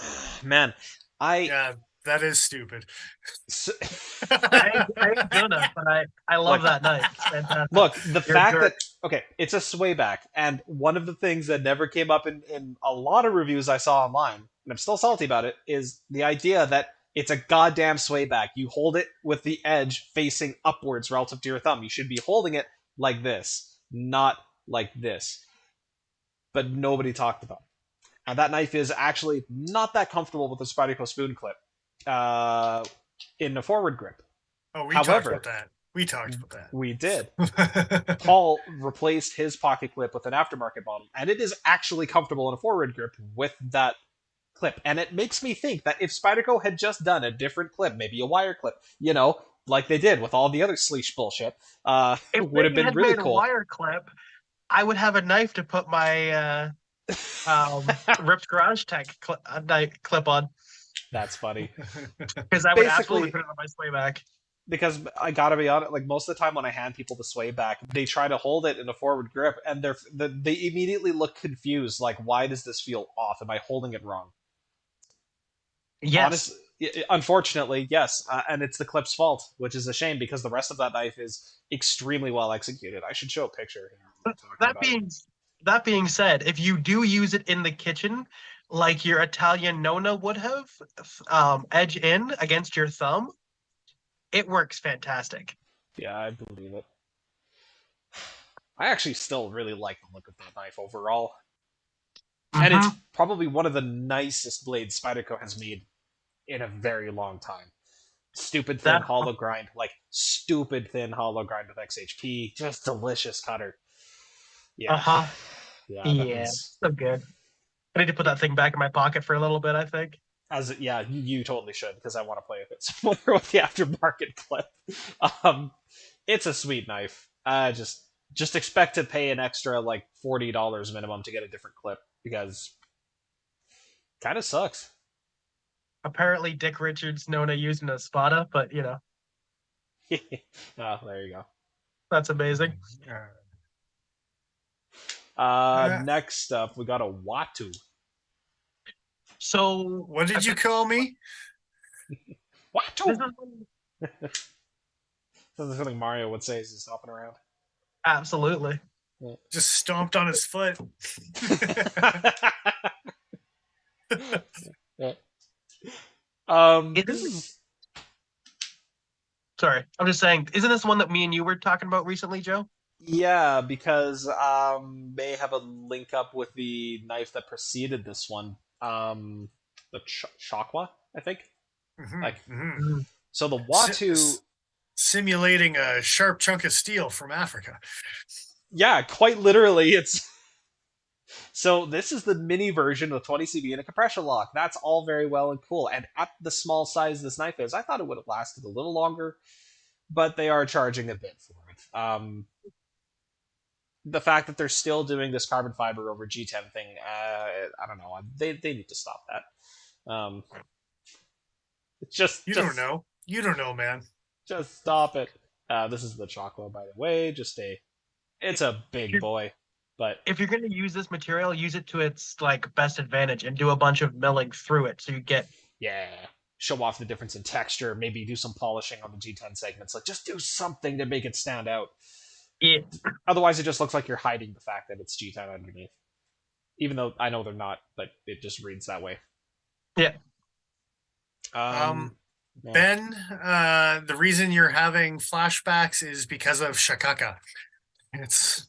man, Yeah, that is stupid. so, I ain't gonna, but I love Look. that knife. It's fantastic. look, the You're fact jerk. that okay, it's a Swayback, and one of the things that never came up in a lot of reviews I saw online, and I'm still salty about it, is the idea that it's a goddamn Swayback. You hold it with the edge facing upwards relative to your thumb. You should be holding it like this, not like this. But nobody talked about it. And that knife is actually not that comfortable with the Spyderco spoon clip in a forward grip. Oh, we However, talked about that. We talked about we did. that. Paul replaced his pocket clip with an aftermarket model, and it is actually comfortable in a forward grip with that clip. And it makes me think that if Spyderco had just done a different clip, maybe a wire clip, like they did with all the other Sleesh bullshit, If would have they been had really made a cool. wire clip, I would have a knife to put my ripped garage tech clip on, That's funny. because I would absolutely put it on my Swayback. Because I gotta be honest, like most of the time when I hand people the Swayback, they try to hold it in a forward grip, and they immediately look confused. Like, why does this feel off? Am I holding it wrong? Yes. Unfortunately, yes, and it's the clip's fault, which is a shame because the rest of that knife is extremely well executed. I should show a picture here. That being said, if you do use it in the kitchen, like your Italian Nona would have, edge in against your thumb, it works fantastic. Yeah, I believe it. I actually still really like the look of that knife overall. And it's probably one of the nicest blades Spyderco has made in a very long time. Stupid thin hollow grind, like stupid thin hollow grind with XHP, just delicious cutter. Yeah. Yeah, so good. I need to put that thing back in my pocket for a little bit, I think. You totally should, because I want to play with it some more with the aftermarket clip. It's a sweet knife. Just expect to pay an extra like $40 minimum to get a different clip, because kind of sucks. Apparently, Dick Richards Nona using a Spada, but Oh, there you go. That's amazing. Next up, we got a Watu. So, what did you call me? Watu. This is something Mario would say as he's stomping around. Absolutely. Just stomped on his foot. Sorry, I'm just saying, isn't this one that me and you were talking about recently, Joe? Yeah, because may have a link up with the knife that preceded this one. The Shakwa, I think. So the Watu simulating a sharp chunk of steel from Africa. Yeah, quite literally, So this is the mini version of 20 CB and a compression lock. That's all very well and cool. And at the small size this knife is, I thought it would have lasted a little longer, but they are charging a bit for it. The fact that they're still doing this carbon fiber over G10 thing, I don't know. They need to stop that. You don't know. You don't know, man. Just stop it. This is the Chocolate, by the way. It's a big boy. But if you're going to use this material, use it to its like best advantage and do a bunch of milling through it, so you get show off the difference in texture. Maybe do some polishing on the G10 segments. Like just do something to make it stand out. Yeah. Otherwise, it just looks like you're hiding the fact that it's G10 underneath. Even though I know they're not, but it just reads that way. Yeah. Ben, the reason you're having flashbacks is because of Shakaka. It's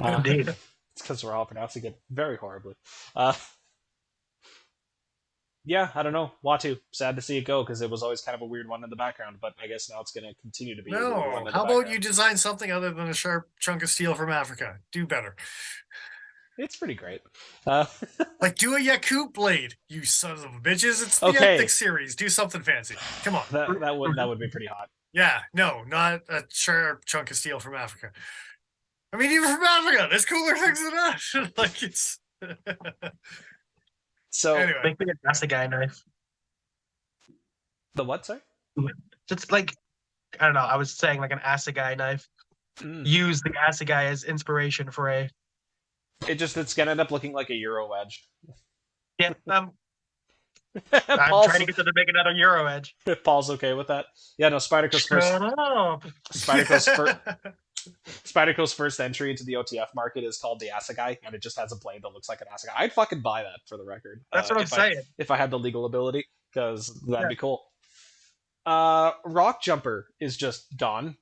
indeed. It's because we're all pronouncing it very horribly. Yeah, I don't know. Watu, sad to see it go because it was always kind of a weird one in the background, but I guess now it's going to continue to be. No, how about you design something other than a sharp chunk of steel from Africa? Do better. It's pretty great. Like do a Yakut blade, you sons of bitches. It's the Epic series. Do something fancy. Come on. That would be pretty hot. Yeah, no, not a sharp chunk of steel from Africa. I mean, even from Africa, there's cooler things than that. Like it's. So anyway, make me an assegai knife. The what, sorry? Just like I don't know. I was saying like an assegai knife. Use the assegai as inspiration for a. It's gonna end up looking like a Euro wedge. Yeah, I'm trying to get them to make another Euro edge. Paul's okay with that. Yeah, no. Spyderco's first entry into the OTF market is called the Assegai, and it just has a blade that looks like an Assegai. I'd fucking buy that for the record. That's what I'm saying. If I had the legal ability, because that'd be cool. Rock Jumper is just gone.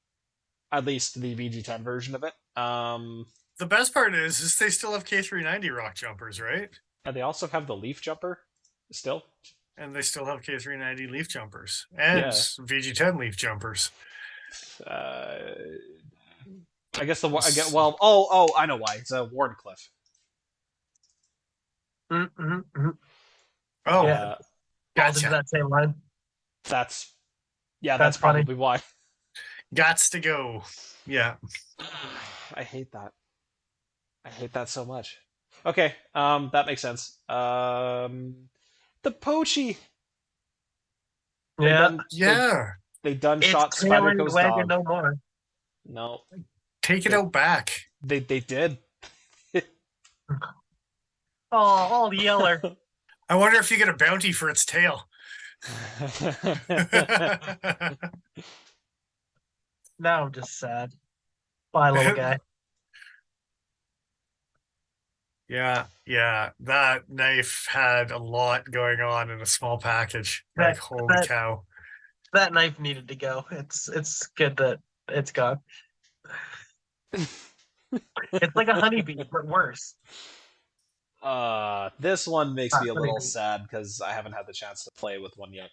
At least the VG10 version of it. The best part is they still have K390 rock jumpers, right? And they also have the leaf jumper still. And they still have K390 leaf jumpers and VG10 leaf jumpers. I guess I know why. It's a Warncliffe. Mm-hmm. Oh, yeah. Guys into that same line. That's probably why. Gots to go. Yeah. I hate that. I hate that so much. Okay, that makes sense. The Pokey. Yeah. They done shot Spyderco's dog. No more. No. Take it out back. They did. All yeller. I wonder if you get a bounty for its tail. Now I'm just sad. Bye, little guy. Yeah. That knife had a lot going on in a small package. Like, holy cow. That knife needed to go. It's good that it's gone. It's like a honeybee, but worse. This one makes me a little sad because I haven't had the chance to play with one yet.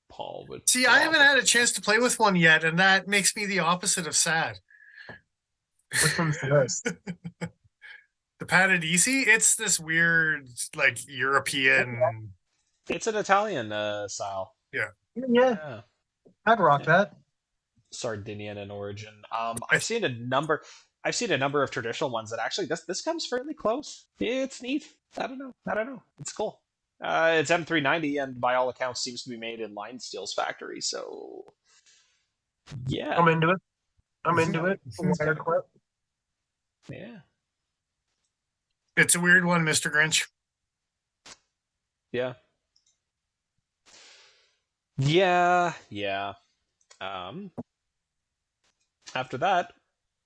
Paul would see. I haven't had a chance to play with one yet, and that makes me the opposite of sad. Which one's the worst? The Paradisi? It's this weird, like European. It's an Italian style. Yeah. I'd rock that. Sardinian in origin. I've seen a number of traditional ones that actually this comes fairly close. It's neat. I don't know. It's cool. It's M390 and by all accounts seems to be made in Line Steel's factory. So yeah, I'm into it. Yeah. It's a weird one, Mr. Grinch. Yeah. After that,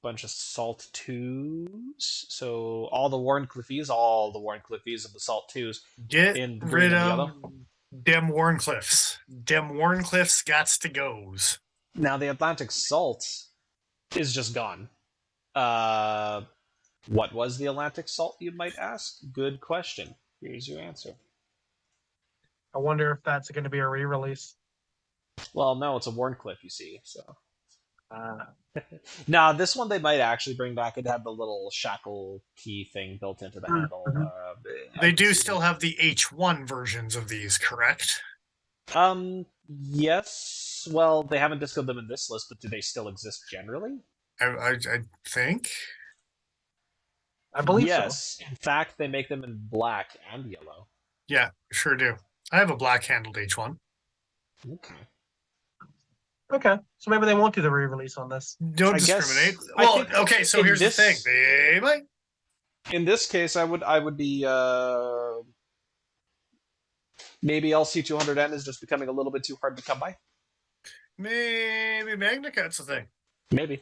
bunch of Salt 2s. So all the Warncliffies of the Salt 2s. Get rid of dem Warncliffs. Dem Warncliffs gots to goes. Now the Atlantic Salt is just gone. What was the Atlantic Salt, you might ask? Good question. Here's your answer. I wonder if that's going to be a re-release. Well, no, it's a Warncliffe, you see. So Now, this one they might actually bring back. It had the little shackle key thing built into the handle. Mm-hmm. They I can do see still them. have the H1 versions of these, correct? Yes. Well, they haven't discoed them in this list, but do they still exist generally? I think. I believe so. Yes. In fact, they make them in black and yellow. Yeah, sure do. I have a black handled H1. Okay. Okay, so maybe they won't do the re-release on this. Don't I discriminate. guess I Well, think okay, so in here's the thing. this They might. in this case, I would be maybe LC200N is just becoming a little bit too hard to come by. Maybe MagnaCut's a thing. Maybe.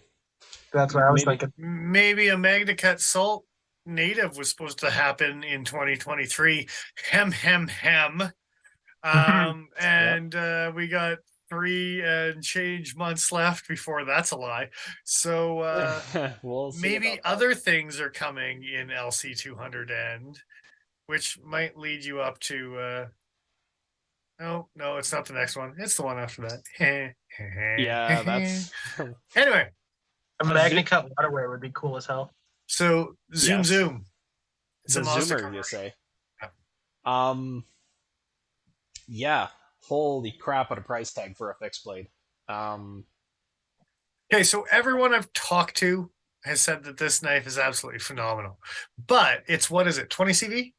That's what I was Maybe. thinking. Maybe a MagnaCut Salt native was supposed to happen in 2023. Hem. And we got 3 and change months left before that's a lie. So We'll see maybe about that. other things are coming in LC200 end, which might lead you up to. No, it's not the next one. It's the one after that. Yeah, that's Anyway, A MagnaCut waterway would be cool as hell. so Yes. zoom. It's the a Mazda zoomer, you commercial. say. Yeah. Yeah. Holy crap! What a price tag for a fixed blade. Okay, so everyone I've talked to has said that this knife is absolutely phenomenal, but it's what is it? 20 CV?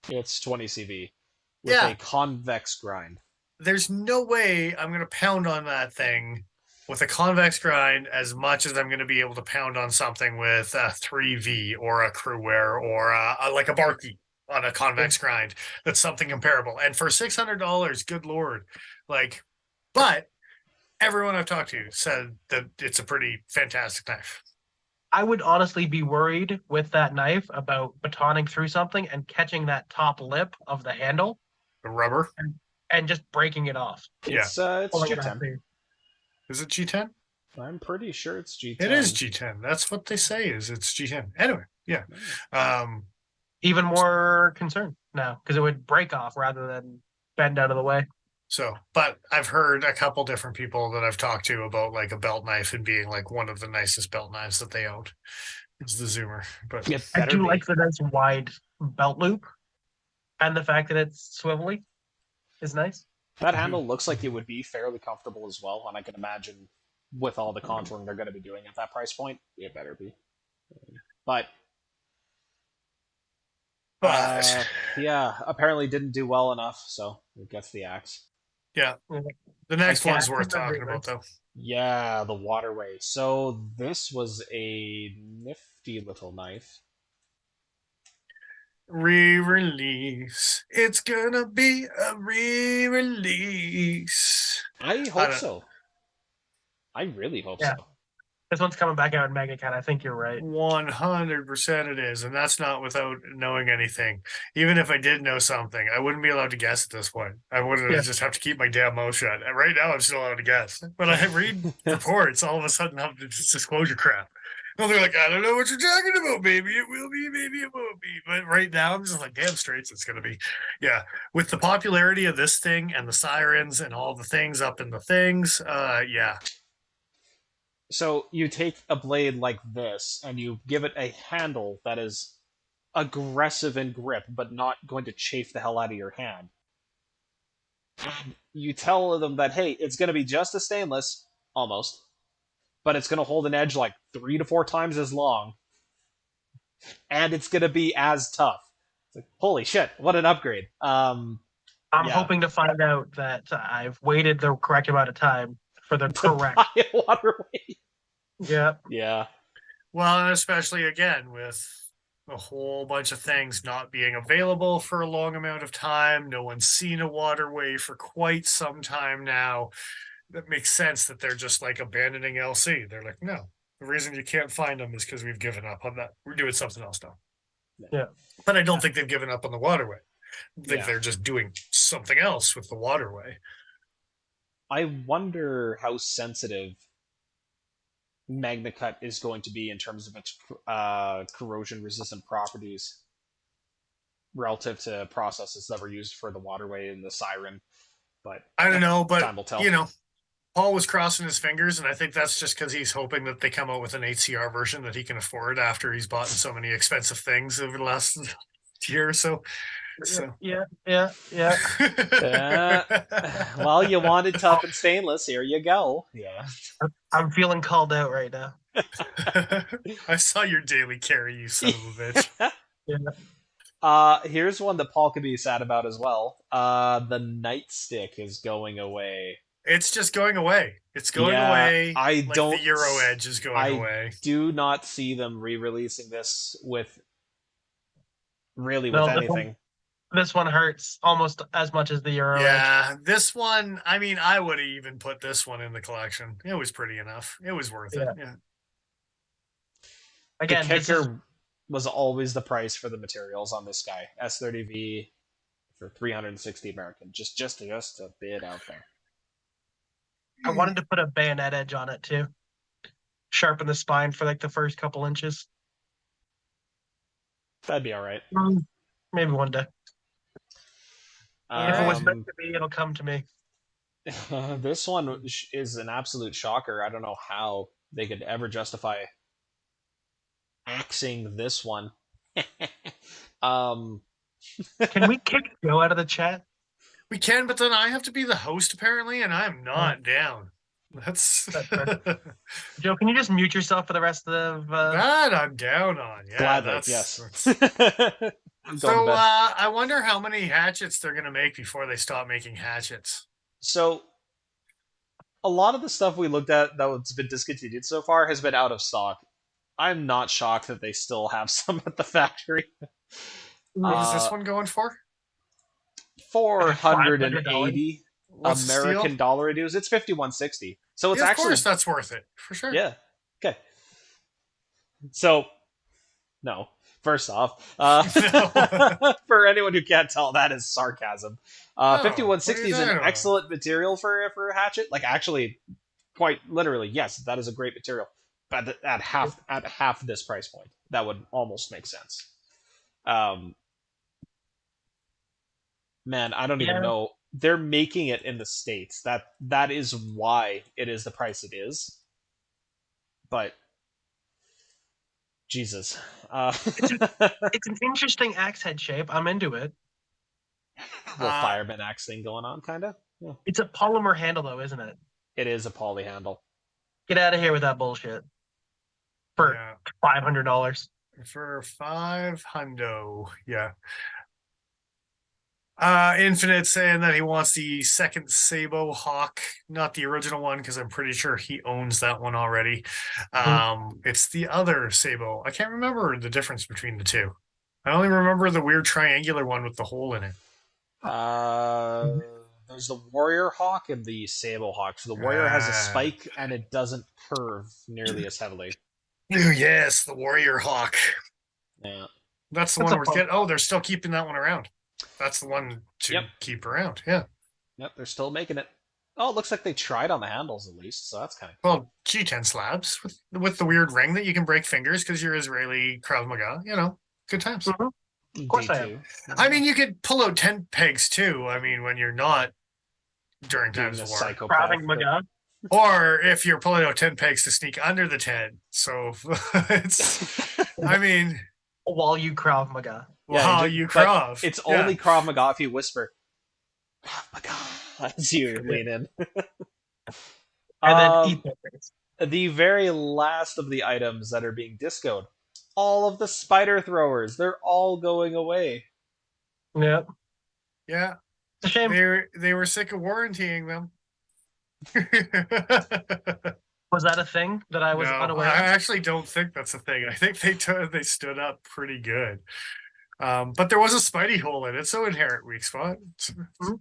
It's 20 CV with Yeah. a convex grind. There's no way I'm going to pound on that thing with a convex grind as much as I'm going to be able to pound on something with a 3V or a Crewwear or like a Barkey on a convex grind. That's something comparable. And for $600, good lord, like, but everyone I've talked to said that it's a pretty fantastic knife. I would honestly be worried with that knife about batoning through something and catching that top lip of the handle The rubber. and just breaking it off. It's Pulling it G10. out there. Is it G10? I'm pretty sure it's G10. It is G10. That's what they say is it's G10. Anyway, yeah. Even more concerned now because it would break off rather than bend out of the way. So, but I've heard a couple different people that I've talked to about like a belt knife and being like one of the nicest belt knives that they owned. It's the Zoomer. But It I better do be. like the nice wide belt loop, and the fact that it's swivelly is nice. That handle looks like it would be fairly comfortable as well, and I can imagine with all the contouring they're going to be doing at that price point, it better be. But yeah, apparently didn't do well enough, so it gets the axe. Yeah. The next I can't- one's worth talking about, though. Yeah, the waterway. So this was a nifty little knife. Re-release. It's gonna be a re-release. I hope so. I really hope so. This one's coming back out in MagnaCut. I think you're right. 100% it is, and that's not without knowing anything. Even if I did know something, I wouldn't be allowed to guess at this point. I would just have to keep my damn mouth shut. And right now, I'm still allowed to guess. When I read reports, all of a sudden, I'm just disclosure crap. And they're like, I don't know what you're talking about. Maybe it will be, maybe it won't be. But right now, I'm just like, damn straight, it's going to be. Yeah. With the popularity of this thing and the sirens and all the things up in the things, yeah. So you take a blade like this and you give it a handle that is aggressive in grip, but not going to chafe the hell out of your hand. And you tell them that, hey, it's going to be just as stainless, almost, but it's going to hold an edge like 3 to 4 times as long, and it's going to be as tough. It's like, holy shit, what an upgrade. I'm hoping to find out that I've waited the correct amount of time for the correct waterway. Yeah. Yeah. Well, and especially again with a whole bunch of things not being available for a long amount of time. No one's seen a waterway for quite some time now. That makes sense that they're just like abandoning LC. They're like, no, the reason you can't find them is because we've given up on that. We're doing something else now. Yeah. But I don't think they've given up on the waterway. I think they're just doing something else with the waterway. I wonder how sensitive MagnaCut is going to be in terms of its corrosion-resistant properties relative to processes that were used for the waterway and the siren. But I don't know, but time will tell. You know, Paul was crossing his fingers, and I think that's just because he's hoping that they come out with an HCR version that he can afford after he's bought so many expensive things over the last year or so. So Yeah. Well, you wanted tough and stainless. Here you go. Yeah. I'm feeling called out right now. I saw your daily carry, you son of a bitch. Here's one that Paul could be sad about as well. The nightstick is going away. It's just going away. It's going Yeah, away. I Like don't. the Euro Edge is going I away. do not see them re-releasing this with really with No, anything. this one hurts almost as much as the Euro Edge. Yeah, this one. I mean, I would have even put this one in the collection. It was pretty enough. It was worth it. Yeah. Again, The kicker was always the price for the materials on this guy. S30V for 360 American. Just a bit out there. I wanted to put a bayonet edge on it too. Sharpen the spine for like the first couple inches. That'd be all right. Maybe one day. If it was meant to be, it'll come to me. This one is an absolute shocker. I don't know how they could ever justify axing this one. Can we kick Joe out of the chat? We can, but then I have to be the host apparently, and I'm not down. That's Joe, can you just mute yourself for the rest of that I'm down on. Yeah, gladly, yes. So I wonder how many hatchets they're gonna make before they stop making hatchets. So a lot of the stuff we looked at that's been discontinued so far has been out of stock. I'm not shocked that they still have some at the factory. What is this one going for? 480 American dollar dues. It's 5160. So it's actually, of course that's worth it for sure. Yeah. Okay. So no. First off, for anyone who can't tell, that is sarcasm. 5160 is an excellent material for a hatchet. Like, actually, quite literally, yes, that is a great material. But at half this price point, that would almost make sense. Man, I don't even know. They're making it in the States. That is why it is the price it is. But Jesus. It's an interesting axe head shape. I'm into it. Little fireman axe thing going on, kind of. Yeah. It's a polymer handle, though, isn't it? It is a poly handle. Get out of here with that bullshit. For $500. For $500, yeah. Infinite saying that he wants the second Sabo Hawk, not the original one, because I'm pretty sure he owns that one already. It's the other Sabo. I can't remember the difference between the two. I only remember the weird triangular one with the hole in it. There's the Warrior Hawk and the Sabo Hawk. So the Warrior has a spike and it doesn't curve nearly as heavily. Yes, the Warrior Hawk. Yeah. That's the one we're getting. Oh, they're still keeping that one around. That's the one to keep around. Yeah. Yep, they're still making it. Oh, it looks like they tried on the handles at least, so that's kind of cool. Well, G10 slabs with the weird ring that you can break fingers because you're Israeli Krav Maga. You know, good times. Of course I am. I mean, you could pull out tent pegs too. I mean, when you're not during times of war. Krav Maga. Or if you're pulling out tent pegs to sneak under the tent. So it's, I mean. While you Krav Maga. Wow, you Krav. It's only Krav Maga if you whisper Krav Maga as you lean in. And then eat the very last of the items that are being discoed. All of the spider throwers, they're all going away. Yep. Yeah. It's a shame. They were sick of warrantying them. Was that a thing that I was unaware of? I actually don't think that's a thing. I think they stood up pretty good. But there was a Spidey hole in it, so inherent weak spot. Do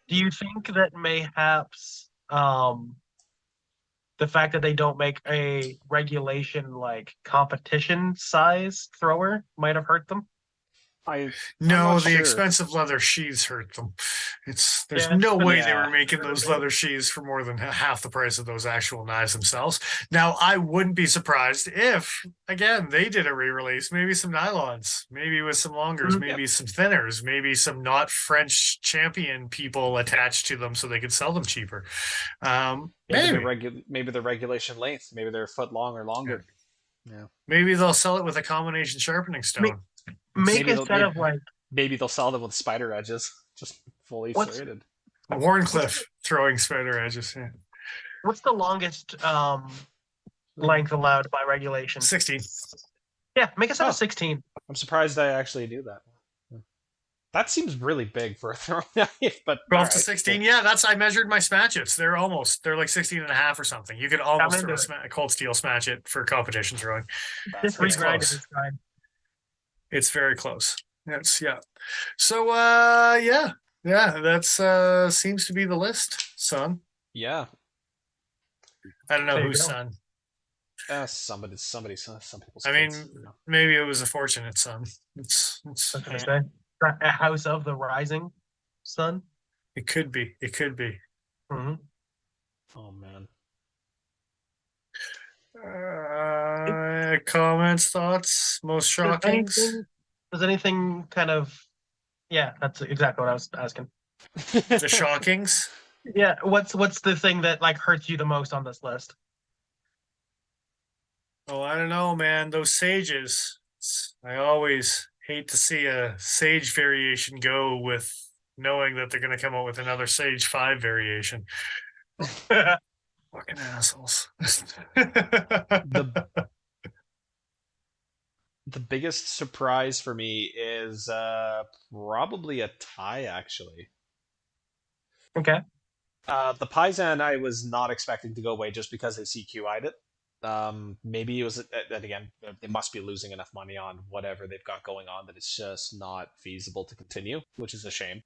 you think that mayhaps the fact that they don't make a regulation like competition size thrower might have hurt them? No, the sure. expensive leather sheaths hurt them. There's Yeah, no way they Yeah. were making those leather sheaths for more than half the price of those actual knives themselves. Now, I wouldn't be surprised if, again, they did a re-release, maybe some nylons, maybe with some longers, maybe some thinners, maybe some not French champion people attached to them so they could sell them cheaper. Maybe the regulation length, maybe they're a foot long or longer. Yeah. Maybe they'll sell it with a combination sharpening stone. Make a set of like. Maybe they'll sell them with spider edges, just fully serrated. Warncliffe throwing spider edges. Yeah. What's the longest length allowed by regulation? 16. Yeah, make a set of 16. I'm surprised I actually knew that. That seems really big for a throwing knife, but 12 to 16. Cool. Yeah, I measured my smatchets. They're like 16 and a half or something. You could almost throw a cold steel smatchet for competition throwing. Just regrind it this time. It's very close. Yeah. So yeah, that's seems to be the list, son. Yeah. I don't know whose son. Some people's. I mean, maybe it was a fortunate son. It's a house of the rising sun. It could be. Mm-hmm. Oh man. Comments, thoughts, most shocking. Does anything kind of? Yeah, that's exactly what I was asking. The shockings. Yeah, what's the thing that like hurts you the most on this list? Oh, I don't know, man. Those sages. I always hate to see a sage variation go with knowing that they're going to come out with another sage 5 variation. Fucking assholes. The biggest surprise for me is probably a tie, actually. Okay. The Paisan I was not expecting to go away just because they CQI'd it. Maybe it was that again, they must be losing enough money on whatever they've got going on that it's just not feasible to continue, which is a shame.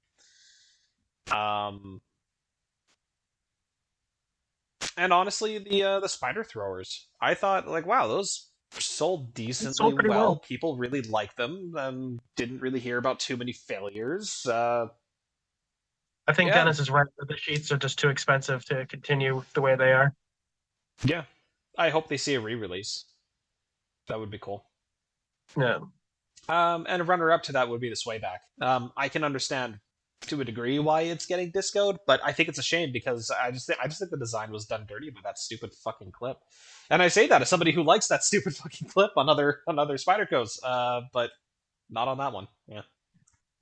And honestly, the spider throwers, I thought like, wow, those sold decently well. People really like them. Didn't really hear about too many failures. I think Dennis is right. The sheets are just too expensive to continue the way they are. Yeah. I hope they see a re-release. That would be cool. Yeah. And a runner-up to that would be the Swayback. I can understand to a degree why it's getting discoed, but I think it's a shame because I just think the design was done dirty by that stupid fucking clip. And I say that as somebody who likes that stupid fucking clip on other Spydercos, but not on that one. Yeah.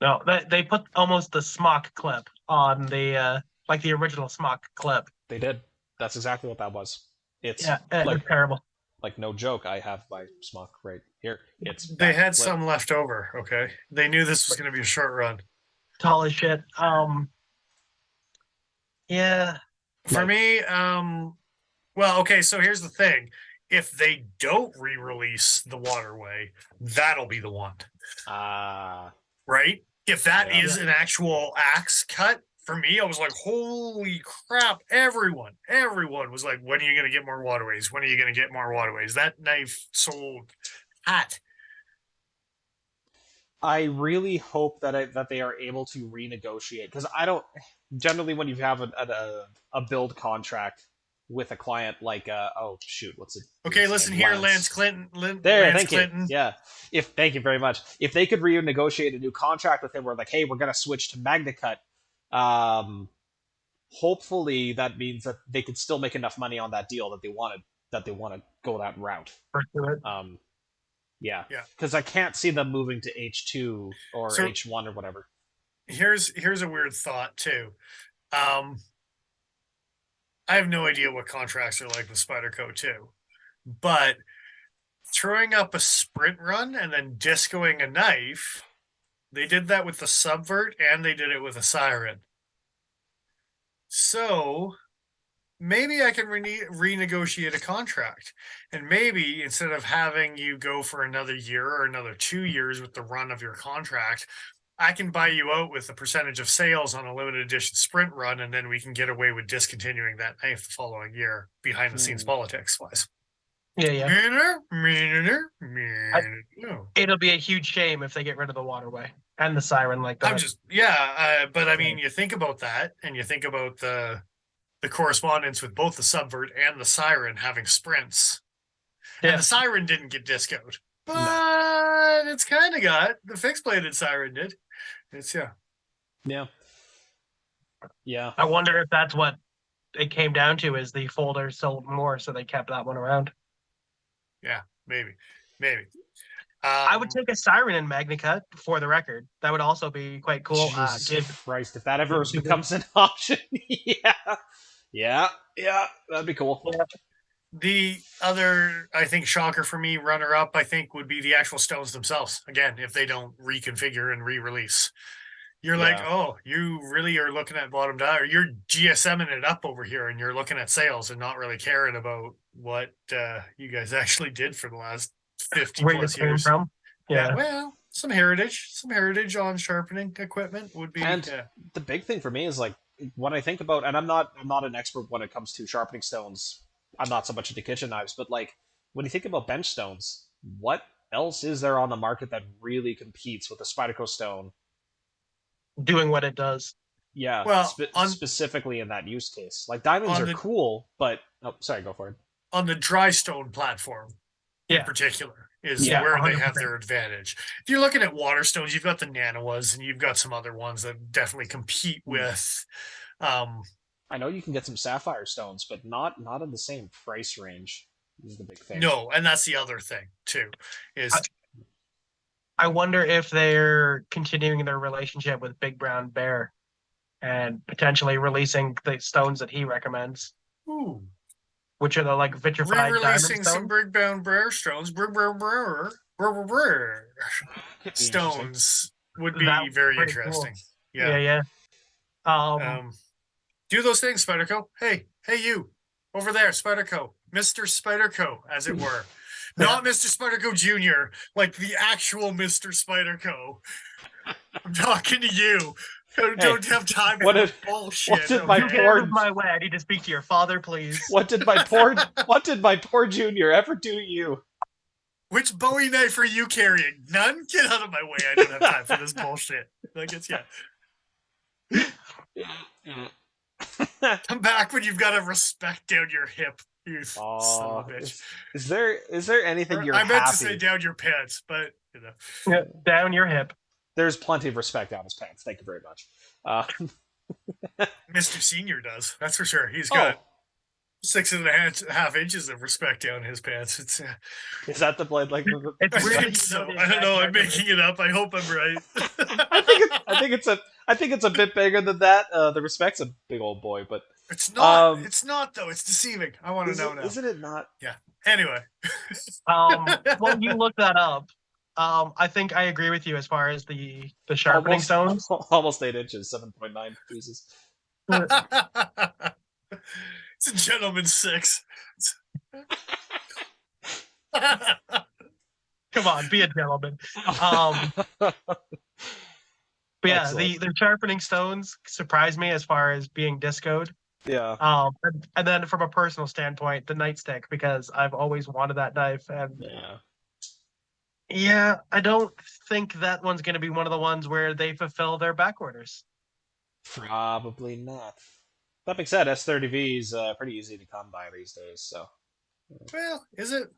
No, they put almost the smock clip on the like the original smock clip. They did. That's exactly what that was. It's like terrible. Like no joke, I have my smock right here. They had some left over. Okay, they knew this was going to be a short run. Tall as shit. Yeah. For me, well, okay. So here's the thing: if they don't re-release the Waterway, that'll be the one. Right? If that is an actual axe cut, for me, I was like, holy crap, everyone was like, when are you going to get more Waterways? When are you going to get more Waterways? That knife sold hot. I really hope that they are able to renegotiate, because I don't generally, when you have a build contract with a client like what's it? Okay, listen here, Lance Clinton. Thank you. Yeah, thank you very much. If they could renegotiate a new contract with him, where like, hey, we're gonna switch to MagnaCut, hopefully that means that they could still make enough money on that deal that they want to go that route. Yeah, because I can't see them moving to H2 or H1 or whatever. Here's a weird thought too. I have no idea what contracts are like with Spyderco too, but throwing up a sprint run and then discoing a knife, they did that with the Subvert and they did it with a Siren. So maybe I can renegotiate a contract, and maybe instead of having you go for another year or another 2 years with the run of your contract, I can buy you out with a percentage of sales on a limited edition sprint run, and then we can get away with discontinuing that knife the following year behind the scenes politics wise. Yeah. I, No. it'll be a huge shame if they get rid of the waterway and the siren like that. But I mean, you think about that, and you think about the correspondence with both the subvert and the siren having sprints, and the siren didn't get discoed, but it's kind of got the fixed bladed siren did. It's Yeah. I wonder if that's what it came down to, is the folder sold more, so they kept that one around. Yeah, maybe. I would take a siren in Magnicut, for the record. That would also be quite cool. Jesus Christ, if that ever becomes an option, yeah, that'd be cool. Yeah. The other, I think, shocker for me, runner-up, I think, would be the actual stones themselves. Again, if they don't reconfigure and re-release. You're like, oh, you really are looking at bottom dollar. You're GSMing it up over here, and you're looking at sales and not really caring about what you guys actually did for the last 50 Where plus you came years. from. Yeah. Well, some heritage on sharpening equipment would be. And the big thing for me is like when I think about, and I'm not an expert when it comes to sharpening stones. I'm not so much into kitchen knives, but like when you think about bench stones, what else is there on the market that really competes with the Spyderco stone? Doing what it does. Yeah, well, specifically in that use case. Like diamonds are cool, but sorry, go for it. On the dry stone platform, in particular, is where 100%. They have their advantage. If you're looking at water stones, you've got the Nanoas, and you've got some other ones that definitely compete with. I know you can get some sapphire stones, but not in the same price range. Is the big thing. No, and that's the other thing too. Is I wonder if they're continuing their relationship with Big Brown Bear and potentially releasing the stones that he recommends. Ooh. Which are the like vitrified re-releasing some Big Brown Bear stones. Stones would be very interesting. Cool. Yeah. Do those things, Spyderco. Hey, you over there, Spyderco, Mr. Spyderco, as it were. Not Mr. Spyderco Jr., like the actual Mr. Spyderco. I'm talking to you. Don't have time for bullshit. What did my way? I need to speak to your father, please. What did my poor junior ever do to you? Which Bowie knife are you carrying? None? Get out of my way. I don't have time for this bullshit. I guess Come back when you've got a respect down your hip. You son of a bitch. Is there anything you're I meant to say down your pants, but down your hip. There's plenty of respect down his pants. Thank you very much. Mr. Senior does. That's for sure. He's got 6.5 inches of respect down his pants. It's is that the blade like? I think so. I don't know. I'm making it up. I hope I'm right. I think it's a bit bigger than that. The respect's a big old boy, but it's not. It's not though. It's deceiving. I want to know now. Isn't it not? Yeah. Anyway. Well, you look that up. I think I agree with you as far as the sharpening stones. Almost 8 inches, 7.9 pieces. It's a gentleman's 6. Come on, be a gentleman. But yeah, the sharpening stones surprised me as far as being discoed. Yeah. And then from a personal standpoint, the nightstick, because I've always wanted that knife, and I don't think that one's going to be one of the ones where they fulfill their back orders. Probably not. That being said, S30V is pretty easy to come by these days. So. Well, is it?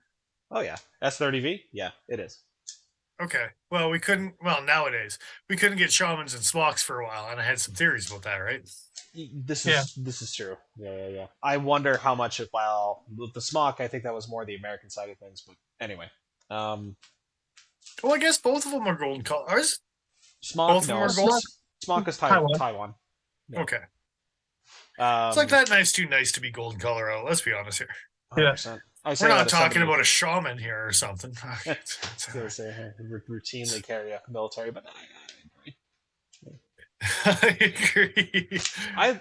Oh yeah, S30V. Yeah, it is. Okay. Well, we couldn't. Well, nowadays we couldn't get shamans and smocks for a while, and I had some theories about that. Right. This is true. Yeah. I wonder how much. Well, with the smock, I think that was more the American side of things. But anyway. Well, I guess both of them are golden colors. Smock, both of them are gold. Smock is Taiwan. Yeah. Okay. It's like that knife's too nice to be golden color out. Let's be honest here. 100%. We're not talking about a shaman here or something. Routinely carry a military, but I agree. I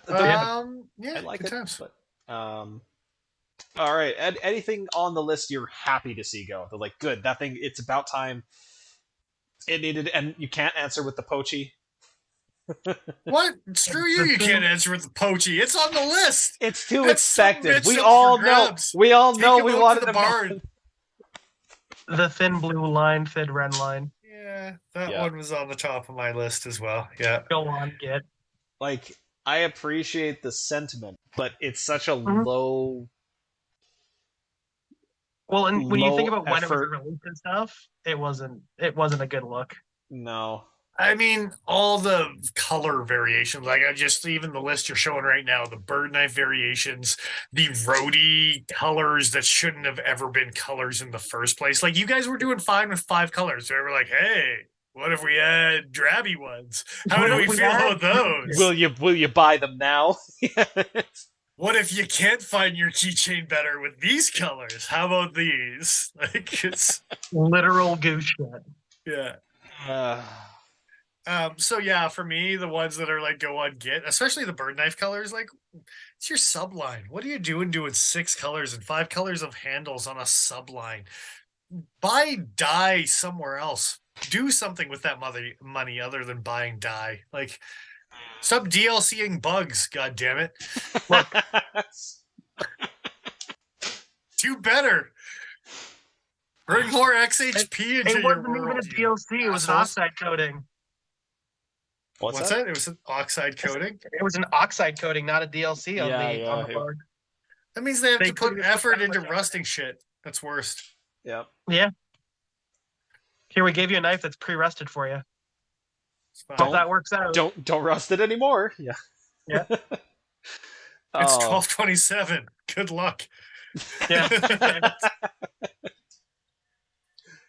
like it. Times. But, all right. Anything on the list you're happy to see go? They're like, good. That thing. It's about time. It needed, and you can't answer with the Pokey. What? Screw you! You can't answer with the Pokey. It's on the list. It's too That's some expected. bitch We up all for know. grabs. We all Take know him we out wanted to the them not. barn. The thin blue line, thin red line. Yeah, that Yeah. one was on the top of my list as well. Yeah. Go on, get. Like, I appreciate the sentiment, but it's such a Mhm. low Well, and when you think about when it was effort. released and stuff, it wasn't a good look. No. I mean, all the color variations, like I just, even the list you're showing right now, the bird knife variations, the roadie colors that shouldn't have ever been colors in the first place. Like, you guys were doing fine with 5 colors. They were like, hey, what if we had drabby ones? How do we feel about those? Will you buy them now? What if you can't find your keychain better with these colors? How about these? Like, it's literal goose shit. Yeah. Uh, So yeah, for me, the ones that are like go on Git, especially the bird knife colors, like it's your subline. What are you doing 6 colors and 5 colors of handles on a subline? Buy dye somewhere else. Do something with that money other than buying dye. Like, stop DLCing bugs, god damn it. Look, do better. Bring more XHP into it your wasn't even a world. DLC. It was an oxide coating. What's that? It was an oxide coating. It was an oxide coating, not a DLC on the bug. That means they have to put couldn't effort put that into much rusting shit. That's worst. Yep. Yeah. Here, we gave you a knife that's pre-rusted for you. It's fine. Hope that works out. Don't rust it anymore. Yeah. Yeah. It's 12/27. Good luck. Yeah.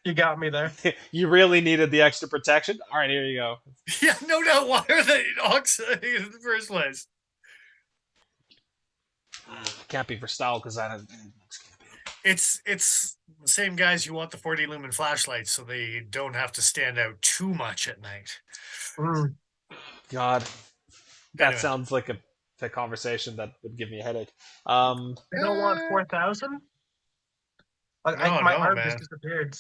You got me there. You really needed the extra protection? All right, here you go. Yeah, no doubt. Why are they oxide in the first place? Can't be for style because I don't. It's the same guys who want the 40 lumen flashlights so they don't have to stand out too much at night. Mm. God, that Anyway. sounds like a conversation that would give me a headache. They don't want 4,000. Like my arm just disappeared.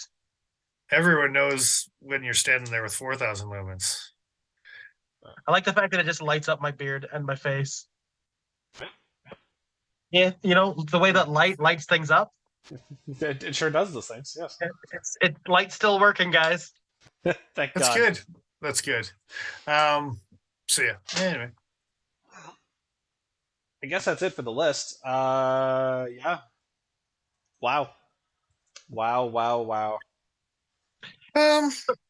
Everyone knows when you're standing there with 4,000 lumens. I like the fact that it just lights up my beard and my face. Yeah, you know, the way that light lights things up. It sure does those things, yes. Light's still working, guys. Thank God. That's good. That's good. So yeah. Anyway. I guess that's it for the list. Yeah. Wow.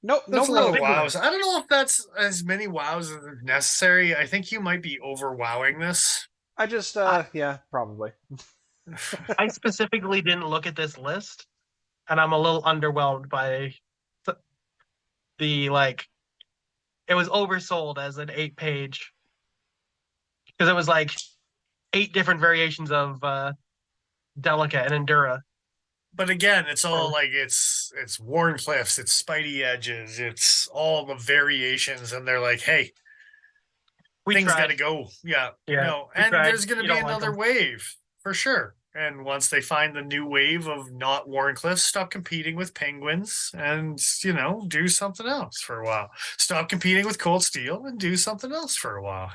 No That's a lot of real wows. I don't know if that's as many wows as necessary. I think you might be overwowing this. I just yeah, probably. I specifically didn't look at this list, and I'm a little underwhelmed by the like. It was oversold as an 8-page because it was like 8 different variations of Delica and Endura. But again, it's all like it's Warncliffs, it's Spidey edges, it's all the variations, and they're like, hey, things got to go. Yeah. No, and there's going to be another wave for sure. And once they find the new wave of not Warncliffs, stop competing with Penguins and, do something else for a while. Stop competing with Cold Steel and do something else for a while,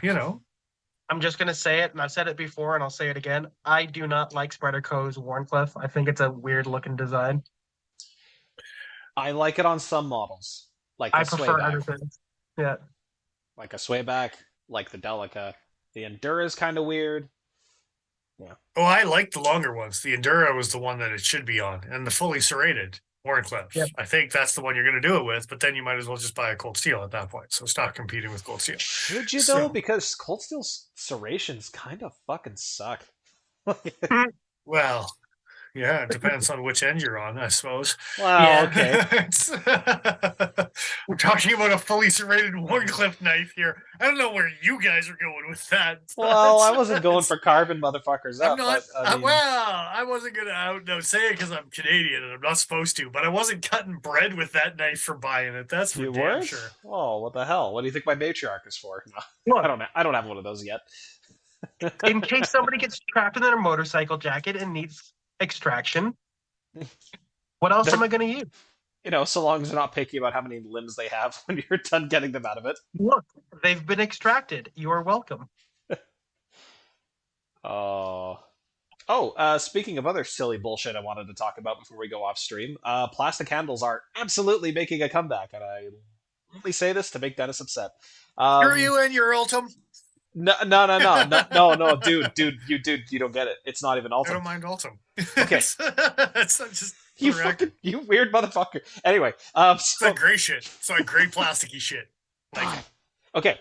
I'm just going to say it, and I've said it before, and I'll say it again. I do not like Spyderco's Warncliffe. I think it's a weird-looking design. I like it on some models. Like I prefer other things. Yeah. Like a swayback, like the Delica. The Endura is kind of weird. Yeah. Oh, I like the longer ones. The Endura was the one that it should be on, and the fully serrated Warncliffe. Yep. I think that's the one you're going to do it with, but then you might as well just buy a Cold Steel at that point. So stop competing with Cold Steel. Should you though? Because Cold Steel's serrations kind of fucking suck. Well, yeah, it depends on which end you're on, I suppose. Well, okay. We're talking about a fully serrated Warncliffe knife here. I don't know where you guys are going with that. Well, I wasn't going for carbon motherfuckers up. I'm not. But, I mean... Well, I wasn't gonna say it because I'm Canadian and I'm not supposed to. But I wasn't cutting bread with that knife for buying it. That's for damn sure. Oh, what the hell? What do you think my matriarch is for? No, I don't have one of those yet. In case somebody gets trapped in their motorcycle jacket and needs extraction, what else am I going to use? so long as they're not picky about how many limbs they have when you're done getting them out of it. Look, they've been extracted. You are welcome. Speaking of other silly bullshit I wanted to talk about before we go off stream, plastic handles are absolutely making a comeback, and I only say this to make Dennis upset. Screw you and your Ultim. No, dude, you don't get it. It's not even Ultim. I don't mind Ultim. Okay. It's not just you weird motherfucker. Anyway, it's like gray shit. It's like gray plasticky shit. Like, okay.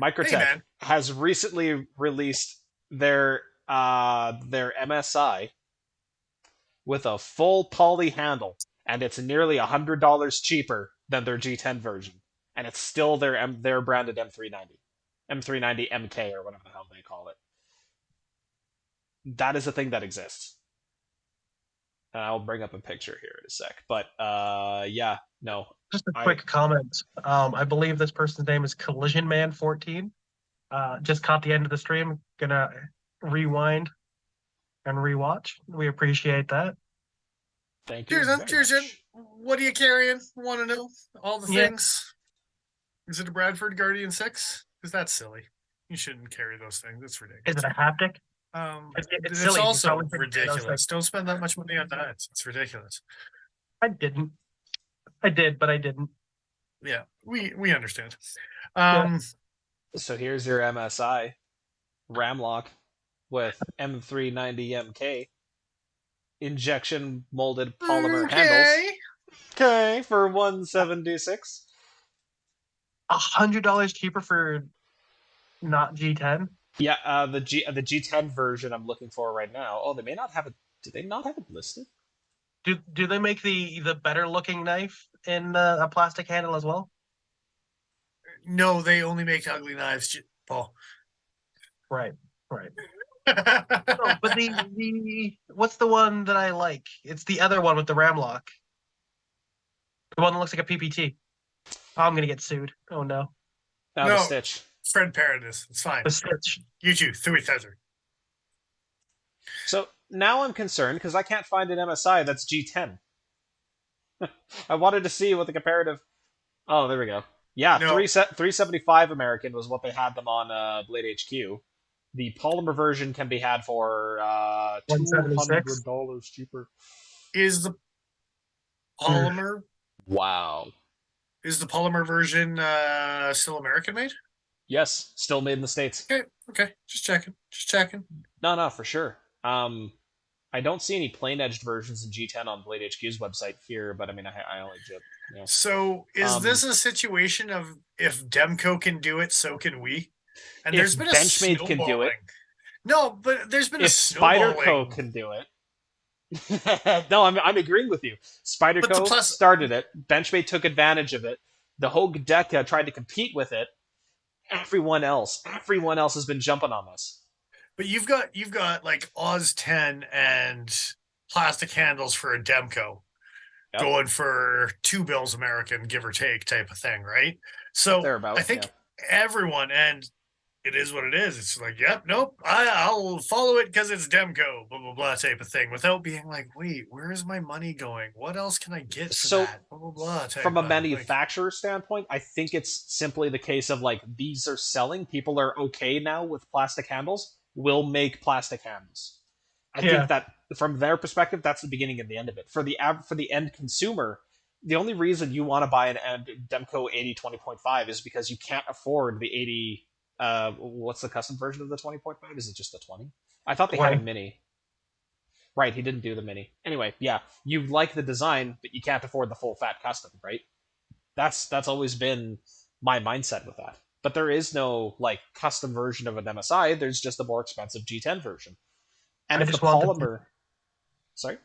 Microtech hey, has recently released their MSI with a full poly handle, and it's nearly $100 cheaper than their G10 version, and it's still their branded M390 MK or whatever the hell they call it. That is a thing that exists. And I'll bring up a picture here in a sec. But yeah, no. Just a quick comment. I believe this person's name is Collision Man 14. Just caught the end of the stream. Gonna rewind and rewatch. We appreciate that. Thank you. Cheers, what are you carrying? Want to know all the things? Is it a Bradford Guardian 6? Because that's silly. You shouldn't carry those things. It's ridiculous. Is it a haptic? It's silly. Also ridiculous. Don't spend that much money on that. It's ridiculous. I didn't. I did, but I didn't. Yeah, we understand. So here's your MSI RAM lock with M390MK injection molded polymer handles. Okay, for $176. $100 cheaper for not G10. Yeah, the G10 version I'm looking for right now. Oh, they may not have it. Do they not have it listed? Do they make the better looking knife in a plastic handle as well? No, they only make ugly knives, Paul. Right. No, but the what's the one that I like? It's the other one with the RAM lock. The one that looks like a PPT. Oh, I'm gonna get sued. Oh no. No, the Stitch. Fred Paradis. It's fine. The Stitch. You too. Thui Feather. So now I'm concerned because I can't find an MSI that's G10. I wanted to see what the comparative. Oh, there we go. Yeah, 375 American was what they had them on Blade HQ. The polymer version can be had for $200 cheaper. Is the polymer? Wow. Is the polymer version still American made? Yes, still made in the States. Okay. Just checking. No, for sure. I don't see any plain-edged versions in G10 on Blade HQ's website here, but I mean, I only joke. You know. So is this a situation of if Demco can do it, so can we? And there's been a Benchmade can do it. No, but there's been if Spyderco can do it. No, I'm agreeing with you. Spyderco started it. Benchmade took advantage of it. The Hogue Deca tried to compete with it. Everyone else has been jumping on this. But you've got like Oz 10 and plastic handles for a Demco, going for $2 American, give or take, type of thing, right? So I think everyone, and it is what it is. It's like, I'll follow it because it's Demco, blah blah blah, type of thing, without being like, wait, where is my money going? What else can I get for that? Blah blah blah. From a manufacturer standpoint, I think it's simply the case of like these are selling. People are okay now with plastic handles. We'll make plastic handles. I think that from their perspective, that's the beginning and the end of it. For the end consumer, the only reason you want to buy an Demco 80-20.5 is because you can't afford the 80. What's the custom version of the 20.5? Is it just the 20? I thought they had a mini. Right, he didn't do the mini. Anyway, yeah, you like the design, but you can't afford the full fat custom, right? That's always been my mindset with that. But there is no like custom version of an MSI. There's just a more expensive G10 version. And if the polymer, sorry,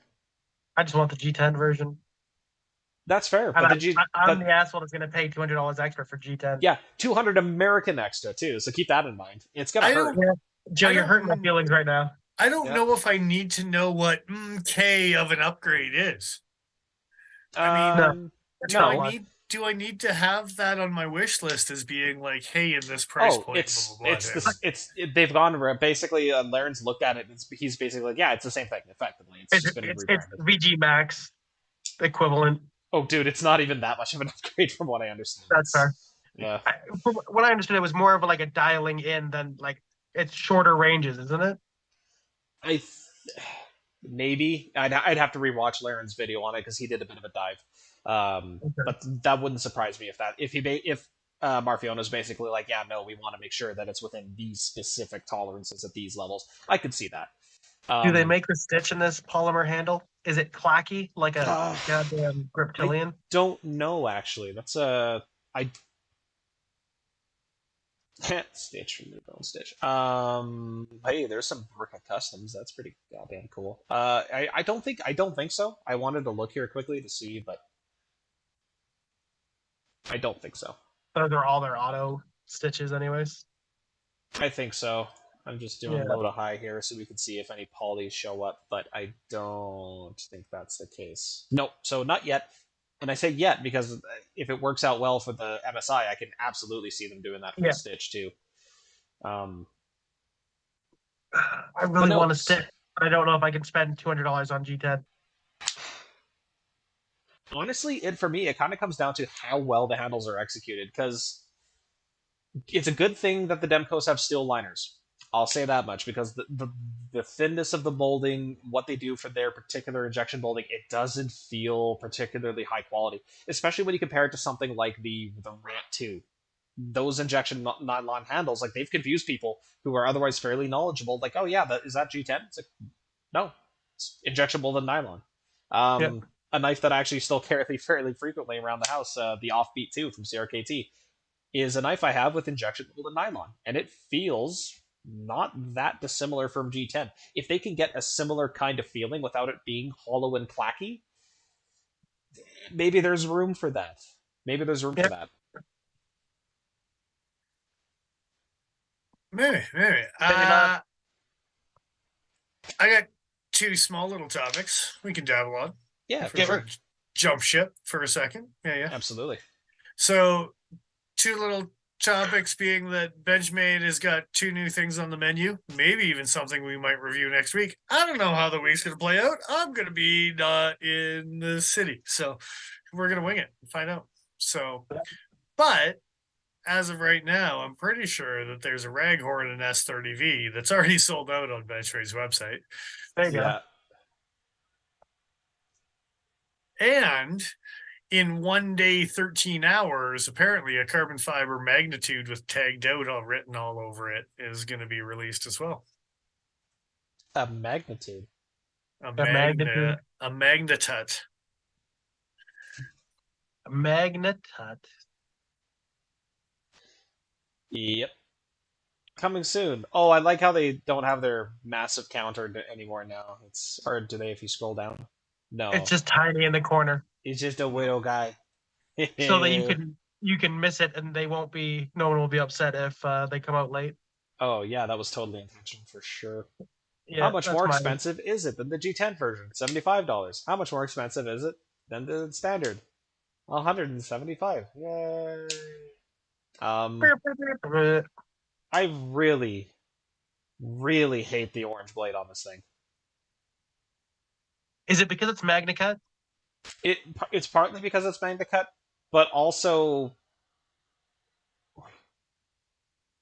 I just want the G10 version. That's fair. But I'm the asshole that's going to pay $200 extra for G10. Yeah, $200 American extra too. So keep that in mind. It's gonna hurt. Joe, you're hurting my feelings right now. I don't know if I need to know what K of an upgrade is. I mean, do I need to have that on my wish list as being like, hey, in this price point? They've gone basically. Laren's looked at it. He's basically like, yeah, it's the same thing. Effectively, it's just been it's VG Max equivalent. Oh, dude, it's not even that much of an upgrade from what I understand. That's fair. Yeah. From what I understood, it was more of like a dialing in than like it's shorter ranges, isn't it? I th- maybe I'd have to rewatch Laren's video on it because he did a bit of a dive. Okay. But that wouldn't surprise me if Marfiona's basically like, yeah, no, we want to make sure that it's within these specific tolerances at these levels. I could see that. Do they Um, make the stitch in this polymer handle? Is it clacky like a uh, goddamn I reptilian? don't know actually. That's I can't stitch from the bone stitch. Hey, there's some Burka customs. That's pretty goddamn cool. I don't think so. I wanted to look here quickly to see, but I don't think so. Those are all their auto stitches, anyways. I think so. I'm just doing Yeah. low to high here so we can see if any polys show up, but I don't think that's the case. Nope, so not yet. And I say yet because if it works out well for the MSI, I can absolutely see them doing that for Yeah. the Stitch too. I But really no, want to stitch. I don't know if I can spend $200 on G10. honestly, for me, it kind of comes down to how well the handles are executed because it's a good thing that the Demcos have steel liners. I'll say that much because the thinness of the molding, what they do for their particular injection molding, it doesn't feel particularly high quality, especially when you compare it to something like the Rant 2. Those injection nylon handles, like they've confused people who are otherwise fairly knowledgeable. Like, oh yeah, is that G10? It's like, no, it's injection molded nylon. Yeah. A knife that I actually still carry fairly frequently around the house, the Offbeat 2 from CRKT, is a knife I have with injection molded nylon, and it feels not that dissimilar from G10. If they can get a similar kind of feeling without it being hollow and clacky, maybe there's room for that. Maybe there's room Yeah. for that. Maybe. Maybe not. I got two small little topics we can dabble on. Yeah, If we sure. jump ship for a second. Yeah. Absolutely. So, two little topics being that Benchmade has got two new things on the menu, maybe even something we might review next week. I don't know how the week's going to play out. I'm going to be not in the city, so we're going to wing it and find out. So, but as of right now, I'm pretty sure that there's a Raghorn and S30V that's already sold out on Benchmade's website. There you go. And in 1 day, 13 hours, apparently a carbon fiber magnitude with tagged out all written all over it is going to be released as well. A magnitude. A magnetut. A magnetut. Yep. Coming soon. Oh, I like how they don't have their massive counter anymore now. Or do they if you scroll down? No. It's just tiny in the corner. He's just a widow guy. So that you can miss it and no one will be upset if they come out late. Oh yeah, that was totally intentional for sure. Yeah, how much more expensive is it than the G10 version? $75. How much more expensive is it than the standard? $175. Yay. I really, really hate the orange blade on this thing. Is it because it's MagnaCut? It's partly because it's MagnaCut, but also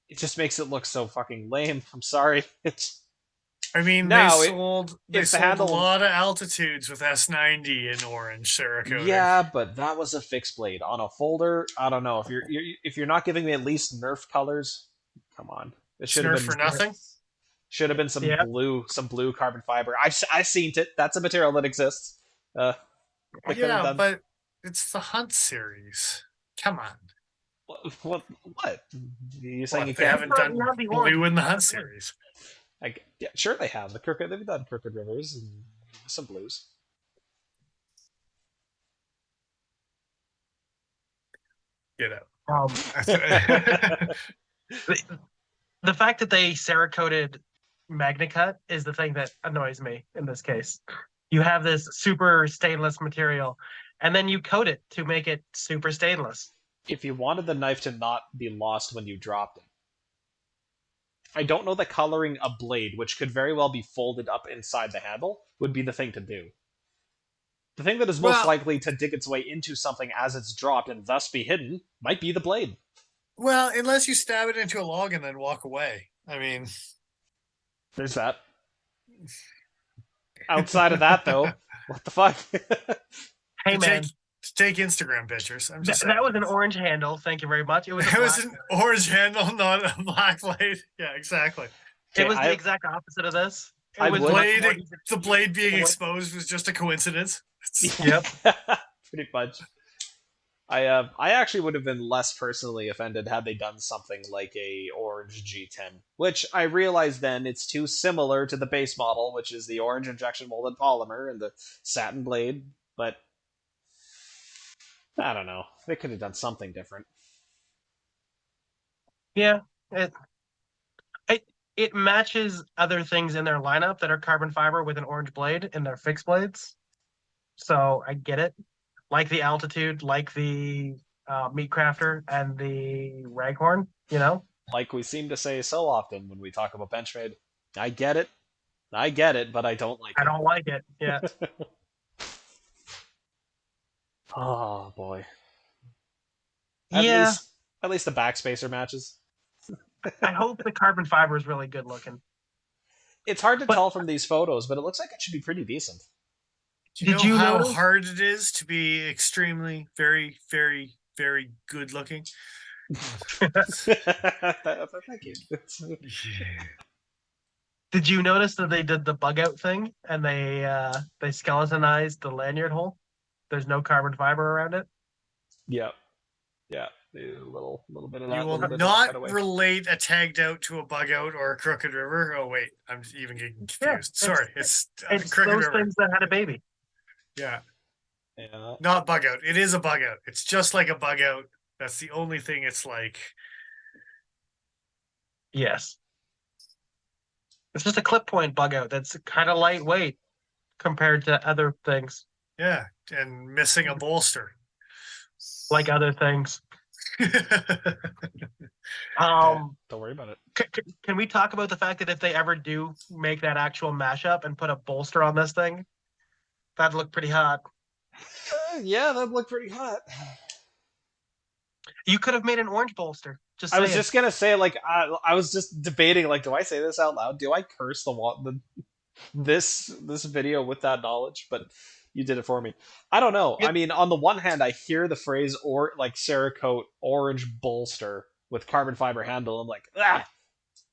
it just makes it look so fucking lame. I'm sorry. They sold a lot of altitudes with S90 in orange Cerakote. Yeah, but that was a fixed blade on a folder. I don't know if you're not giving me at least Nerf colors. Come on, it should have been for nothing. Should have been some blue carbon fiber. I've seen it. That's a material that exists. But it's the Hunt series. Come on. What? You saying they haven't done blue in the Hunt series? Yeah, sure they have. They've done Crooked Rivers and some blues. Get out. The fact that they Cerakoted MagnaCut is the thing that annoys me in this case. You have this super stainless material, and then you coat it to make it super stainless. If you wanted the knife to not be lost when you dropped it, I don't know that coloring a blade, which could very well be folded up inside the handle, would be the thing to do. The thing that is most Well, likely to dig its way into something as it's dropped and thus be hidden might be the blade. well, unless you stab it into a log and then walk away. I mean, There's that. Outside of that, though, what the fuck? Hey, man. To take Instagram pictures. I'm just saying. That was an orange handle. Thank you very much. It was an orange handle, not a black blade. Yeah, exactly. It was the exact opposite of this. I was would- the blade being exposed was just a coincidence. Yep. Pretty much. I actually would have been less personally offended had they done something like a orange G10, which I realized then it's too similar to the base model, which is the orange injection molded polymer and the satin blade, but I don't know. They could have done something different. Yeah, it matches other things in their lineup that are carbon fiber with an orange blade in their fixed blades. So I get it. Like the altitude, like the meat crafter and the raghorn, you know? Like we seem to say so often when we talk about Benchmade, I get it, but I don't like it. I don't like it. Yeah. Oh boy. Yeah. At least the backspacer matches. I hope the carbon fiber is really good looking. It's hard to tell from these photos, but it looks like it should be pretty decent. Do you know how hard it is to be extremely, very, very, very good looking? Thank you. Did you notice that they did the bug out thing and they skeletonized the lanyard hole? There's no carbon fiber around it. Yeah. A little bit of that. You will not relate a tagged out to a bug out or a crooked river. Oh wait, I'm even getting confused. Yeah, sorry, it's crooked those river. Things that had a baby. Yeah. Not bug out. It is a bug out. It's just like a bug out. That's the only thing it's like. Yes. It's just a clip point bug out that's kind of lightweight compared to other things. Yeah, and missing a bolster. Like other things. Don't worry about it. Can we talk about the fact that if they ever do make that actual mashup and put a bolster on this thing, that'd look pretty hot. Yeah, that'd look pretty hot. You could have made an orange bolster. I was just gonna say, like, I was just debating, like, do I say this out loud? Do I curse this video with that knowledge? But you did it for me. I don't know. Yep. I mean, on the one hand, I hear the phrase or like Cerakote orange bolster with carbon fiber handle. I'm like, ah.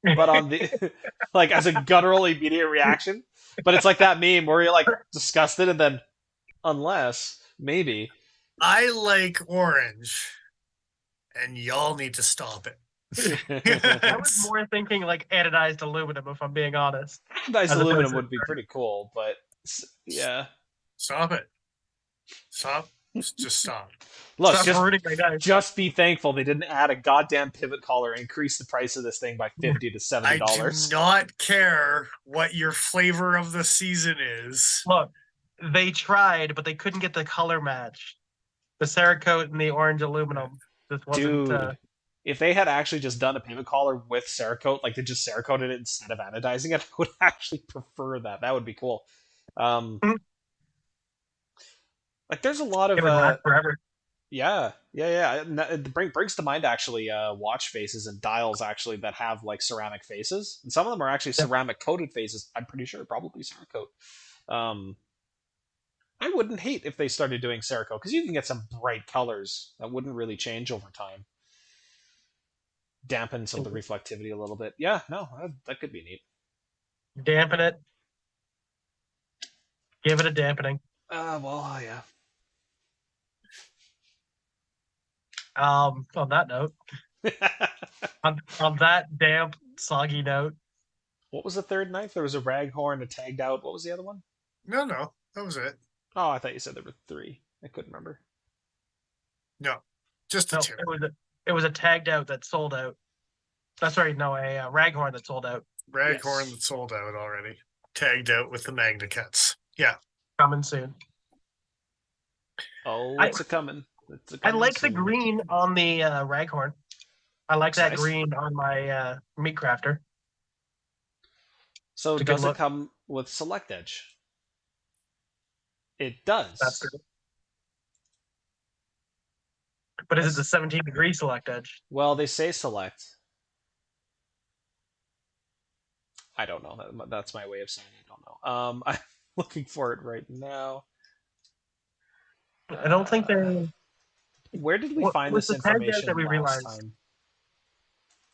But on the like as a guttural immediate reaction. But it's like that meme where you're like disgusted and then unless maybe. I like orange, and y'all need to stop it. I was more thinking like anodized aluminum, if I'm being honest. Anodized aluminum would be pretty cool, but yeah. Stop it. Stop. Just stop. Look, just be thankful they didn't add a goddamn pivot collar and increase the price of this thing by $50 to $70. I do not care what your flavor of the season is. Look, they tried, but they couldn't get the color match. The Cerakote and the orange aluminum. This wasn't. Dude, if they had actually just done a pivot collar with Cerakote, like they just Cerakoted it instead of anodizing it, I would actually prefer that. That would be cool. Like there's a lot of forever. Yeah. It brings to mind actually watch faces and dials actually that have like ceramic faces, and some of them are actually ceramic coated faces. I'm pretty sure probably Cerakote. I wouldn't hate if they started doing Cerakote because you can get some bright colors that wouldn't really change over time. Dampen some of the reflectivity a little bit. Yeah, no, that could be neat. Dampen it. Give it a dampening. Well, yeah. On that note, on that damp, soggy note. What was the third knife? There was a raghorn, a tagged out. What was the other one? No, that was it. Oh, I thought you said there were 3. I couldn't remember. No, just the 2. It was a tagged out that sold out. That's right. No, a raghorn that sold out. Raghorn that sold out already. Tagged out with the Magna cuts. Yeah. Coming soon. Oh, it's coming. I like the green on the raghorn. I like that green on my meat crafter. So does it come with Select Edge? It does. That's good. But is it the 17-degree select edge? Well, they say select. I don't know. That's my way of saying I don't know. I'm looking for it right now. I don't think they. Where did we What find was this the tagged out that information we last realized? time?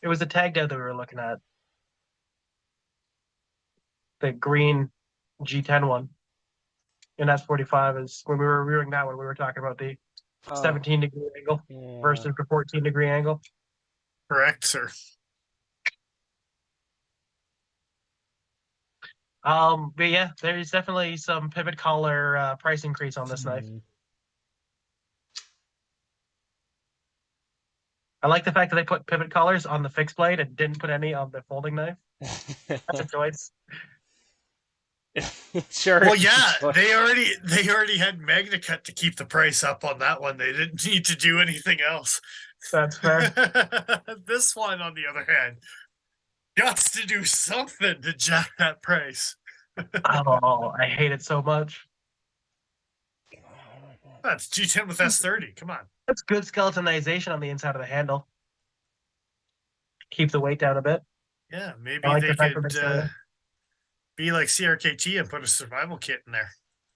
It was the tagged out that we were looking at. The green G10 one. And that's 45 is when we were reviewing that one, we were talking about the 17-degree angle versus the 14-degree angle. Correct, sir. But yeah, there's definitely some pivot collar price increase on this knife. I like the fact that they put pivot collars on the fixed blade and didn't put any on the folding knife. That's a choice. Sure. Well, yeah, they already had MagnaCut to keep the price up on that one. They didn't need to do anything else. That's fair. This one, on the other hand, got to do something to jack that price. Oh, I hate it so much. That's G10 with S30. Come on. That's good skeletonization on the inside of the handle. Keep the weight down a bit. Yeah, maybe like they the could be like CRKT and put a survival kit in there.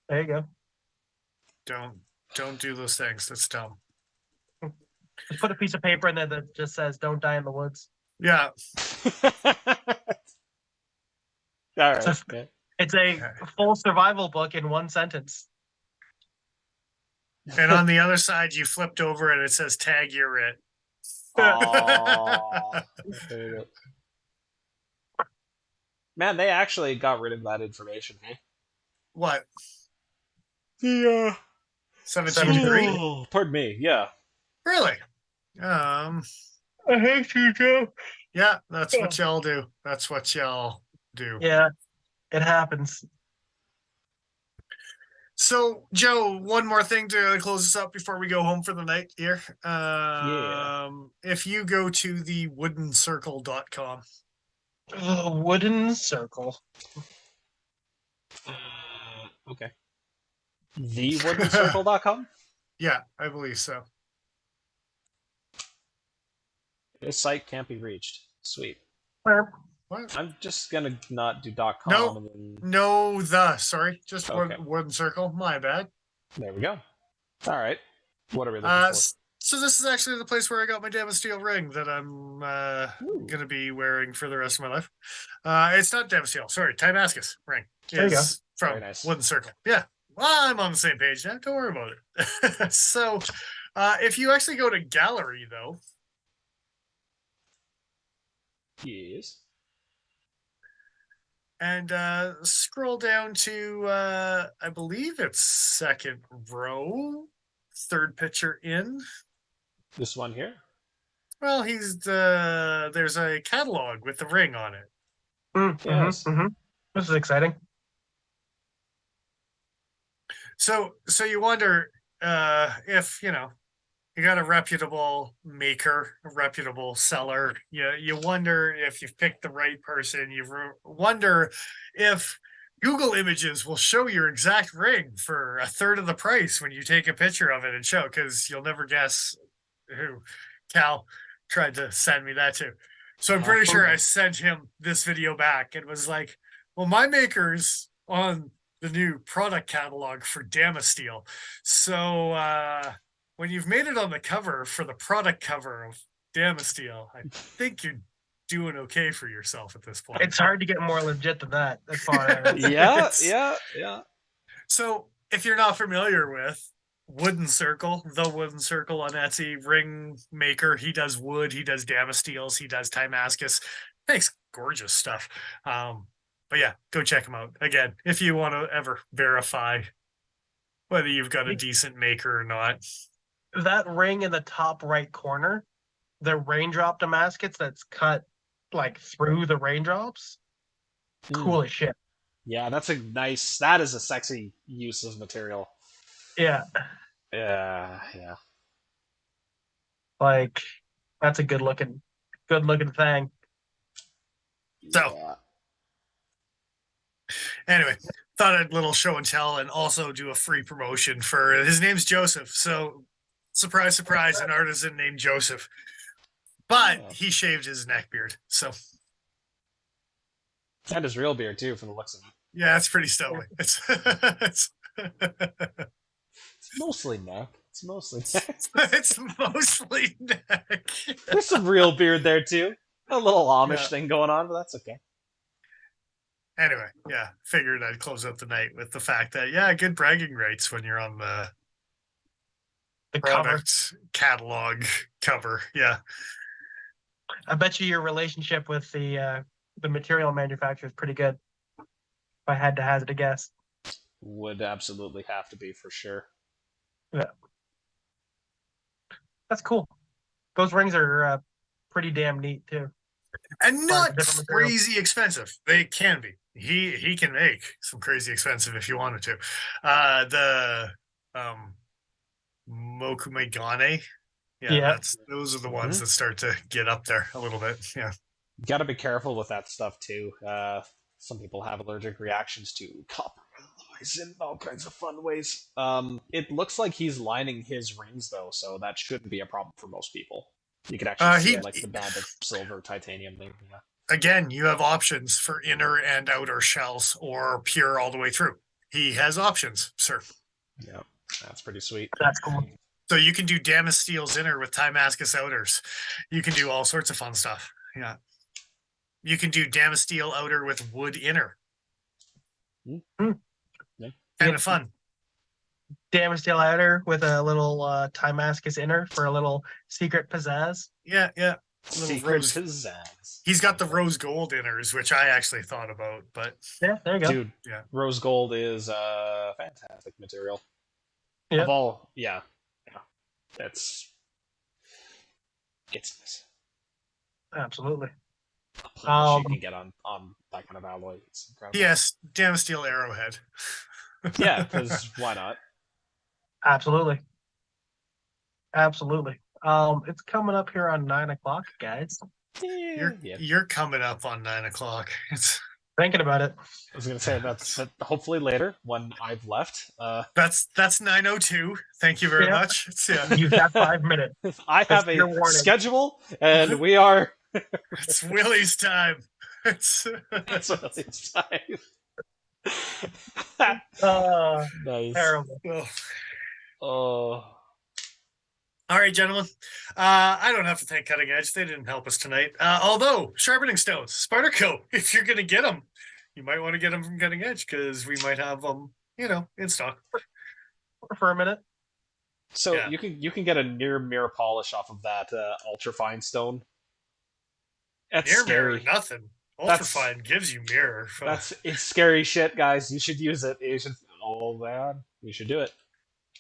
There you go. Don't do those things. That's dumb. Just put a piece of paper in there that just says "Don't die in the woods." Yeah. All right. It's a full survival book in one sentence. And on the other side, you flipped over and it says "Tag, you're it." Man, they actually got rid of that information, hey? What? The 17 degree? Oh, pardon me, yeah. Really? I hate you, Joe. Yeah, that's what y'all do. That's what y'all do. Yeah, it happens. So, Joe, one more thing to close this up before we go home for the night here. If you go to the woodencircle.com. Wooden circle. Okay. TheWoodenCircle.com? Yeah, I believe so. This site can't be reached. Sweet. What? I'm just gonna not do .com. No, and then... no, sorry, just okay. Wooden Circle. My bad. There we go. All right. What are we looking for? So this is actually the place where I got my Damn Steel ring that I'm gonna be wearing for the rest of my life. It's not Damn Steel. Sorry, Timascus ring. It's from Wooden Circle. Yeah. Well, I'm on the same page now. Don't worry about it. So, if you actually go to gallery, though. Yes. And scroll down to, I believe it's second row, third picture in. This one here? Well, there's a catalog with the ring on it. Yes. This is exciting. So you wonder if, you got a reputable maker, a reputable seller. You wonder if you've picked the right person. You wonder if Google Images will show your exact ring for a third of the price when you take a picture of it and show, because you'll never guess who Cal tried to send me that to. So I'm pretty sure I sent him this video back and was like, well, my maker's on the new product catalog for Damasteel. So when you've made it on the cover for the product cover of Damasteel, I think you're doing okay for yourself at this point. It's hard to get more legit than that. As far as yeah. So if you're not familiar with Wooden Circle, the Wooden Circle on Etsy, ring maker, he does wood, he does Damasteels, he does Timascus, makes gorgeous stuff. But yeah, go check him out. Again, if you want to ever verify whether you've got a decent maker or not. That ring in the top right corner, the raindrop Damascus that's cut like through the raindrops, cool as shit. Yeah, that is a sexy use of material. Yeah. Like, that's a good looking thing. So anyway, thought I'd little show and tell and also do a free promotion for his name's Joseph. So surprise, surprise, an artisan named Joseph. But he shaved his neck beard, so and his real beard too, from the looks of it. Yeah, it's pretty stellar. It's mostly neck. It's mostly neck. It's mostly neck. There's some real beard there too. A little Amish thing going on, but that's okay. Anyway, yeah, figured I'd close out the night with the fact that good bragging rights when you're on the product catalog cover. Yeah. I bet you your relationship with the material manufacturer is pretty good. If I had to hazard a guess. Would absolutely have to be for sure. Yeah. That's cool. Those rings are pretty damn neat too. And not crazy expensive. They can be. He can make some crazy expensive if you wanted to. The Mokumegane. Yeah, those are the ones that start to get up there a little bit. Yeah. You gotta be careful with that stuff too. Some people have allergic reactions to copper alloys in all kinds of fun ways. It looks like he's lining his rings though, so that shouldn't be a problem for most people. You could actually see like the band of silver titanium thing. Yeah. Again, you have options for inner and outer shells or pure all the way through. He has options, sir. Yeah, that's pretty sweet. That's cool. So you can do Damascene's inner with Timascus outers. You can do all sorts of fun stuff. Yeah. You can do Damascene outer with wood inner. Mm-hmm. Yeah. Kind of fun. Damascene outer with a little Timascus inner for a little secret pizzazz. Yeah. Secret pizzazz. He's got the rose gold inners, which I actually thought about, but yeah, there you go. Dude, rose gold is a fantastic material. Yeah. Of all, it's nice. Absolutely. You can get on that kind of alloy. It's incredible. Yes, Damascene arrowhead. Yeah, because why not? Absolutely. It's coming up here on 9 o'clock, guys. You're coming up on 9 o'clock. It's thinking about it. I was gonna say that's hopefully later when I've left. That's 9:02. Thank you very much. You've got 5 minutes. I have a schedule, and we are. It's Willie's time. It's Willie's time. Nice. Terrible. Oh. All right, gentlemen. I don't have to thank Cutting Edge. They didn't help us tonight. Although, sharpening stones, Spyderco, if you're going to get them, you might want to get them from Cutting Edge because we might have them, in stock. For a minute. So you can get a near mirror polish off of that ultrafine stone. That's near scary. Mirror, nothing. Ultrafine gives you mirror. It's scary shit, guys. You should use it. Oh man, you should do it.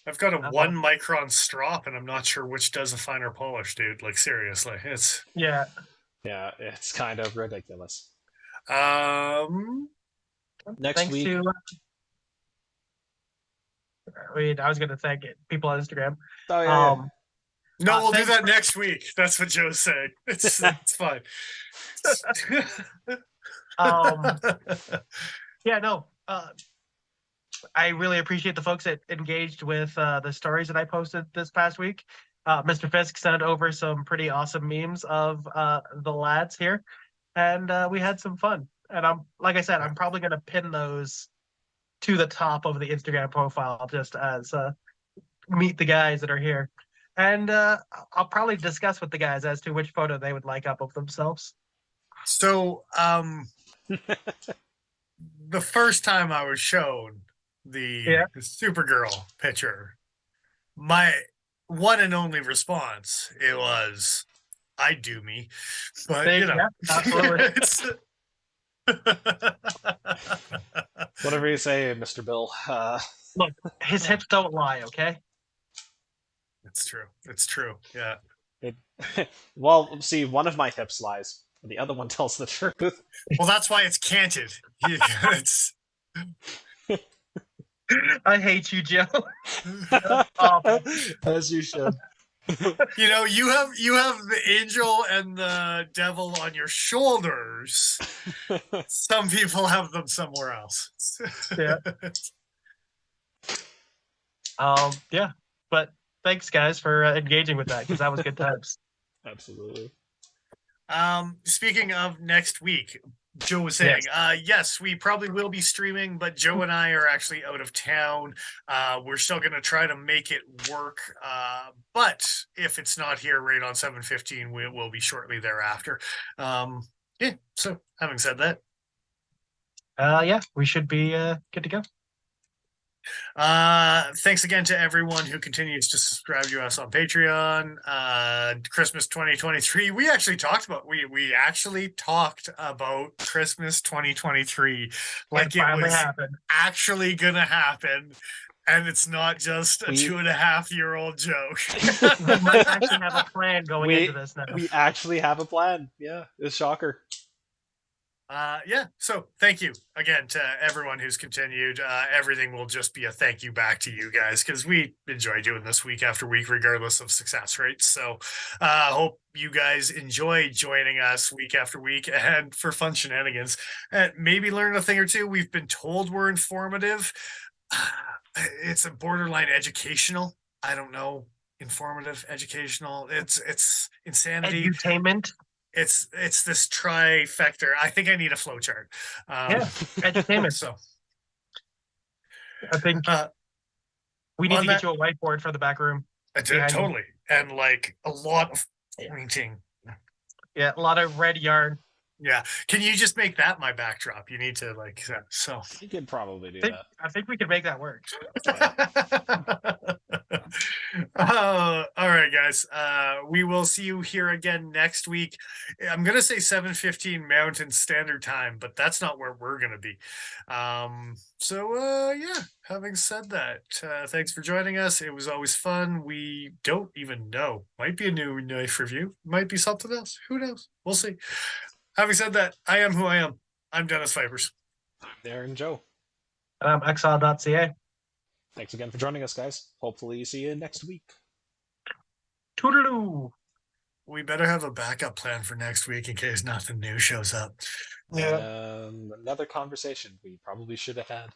I've got a 1 micron strop, and I'm not sure which does a finer polish, dude. Like seriously, it's it's kind of ridiculous. Next week. I was going to thank people on Instagram. Oh yeah. No, we'll do that next week. That's what Joe's saying. It's fine. I really appreciate the folks that engaged with the stories that I posted this past week. Mr. Fisk sent over some pretty awesome memes of the lads here, and we had some fun. And I'm probably going to pin those to the top of the Instagram profile just as meet the guys that are here. And I'll probably discuss with the guys as to which photo they would like up of themselves. So, the first time I was shown the Supergirl picture, my one and only response, it was, I do me. But, absolutely. Whatever you say, Mr. Bill. Look, his hips don't lie, okay? It's true. Yeah. Well, see, one of my hips lies, and the other one tells the truth. Well, that's why it's canted. I hate you, Joe. As you should. You have the angel and the devil on your shoulders, Some people have them somewhere else. Yeah. Yeah. But thanks, guys, for engaging with that, because that was good times. Absolutely. Speaking of next week, Joe was saying, yes, we probably will be streaming, but Joe and I are actually out of town. We're still going to try to make it work. But if it's not here right on 7:15, we will be shortly thereafter. Yeah. So having said that, yeah, we should be good to go. Thanks again to everyone who continues to subscribe to us on Patreon. Christmas 2023. We actually talked about Christmas 2023. Like it was happened. actually gonna happen. And it's not just a 2.5-year-old joke. We might actually have a plan going into this now. We actually have a plan. Yeah, it's a shocker. Yeah, so thank you again to everyone who's continued. Everything will just be a thank you back to you guys, because we enjoy doing this week after week, regardless of success rates. So hope you guys enjoy joining us week after week and for fun shenanigans and maybe learn a thing or two. We've been told we're informative. It's a borderline educational. I don't know. Informative, educational. It's insanity. Edutainment. It's this trifecta. I think I need a flow chart. Yeah, entertainment. So I think we need to get you a whiteboard for the back room. Totally. And like a lot of pointing. Yeah, a lot of red yarn. Yeah. Can you just make that my backdrop? You need to like so. You could probably do that. I think we could make that work. All right, guys. We will see you here again next week. I'm gonna say 7:15 Mountain Standard Time, but that's not where we're gonna be. Yeah. Having said that, thanks for joining us. It was always fun. We don't even know. Might be a new knife review. Might be something else. Who knows? We'll see. Having said that, I am who I am. I'm Dennis Vipers. I'm Darren Joe. And I'm exile.ca. Thanks again for joining us, guys. Hopefully see you next week. Toodaloo. We better have a backup plan for next week in case nothing new shows up. Yeah. Another conversation we probably should have had.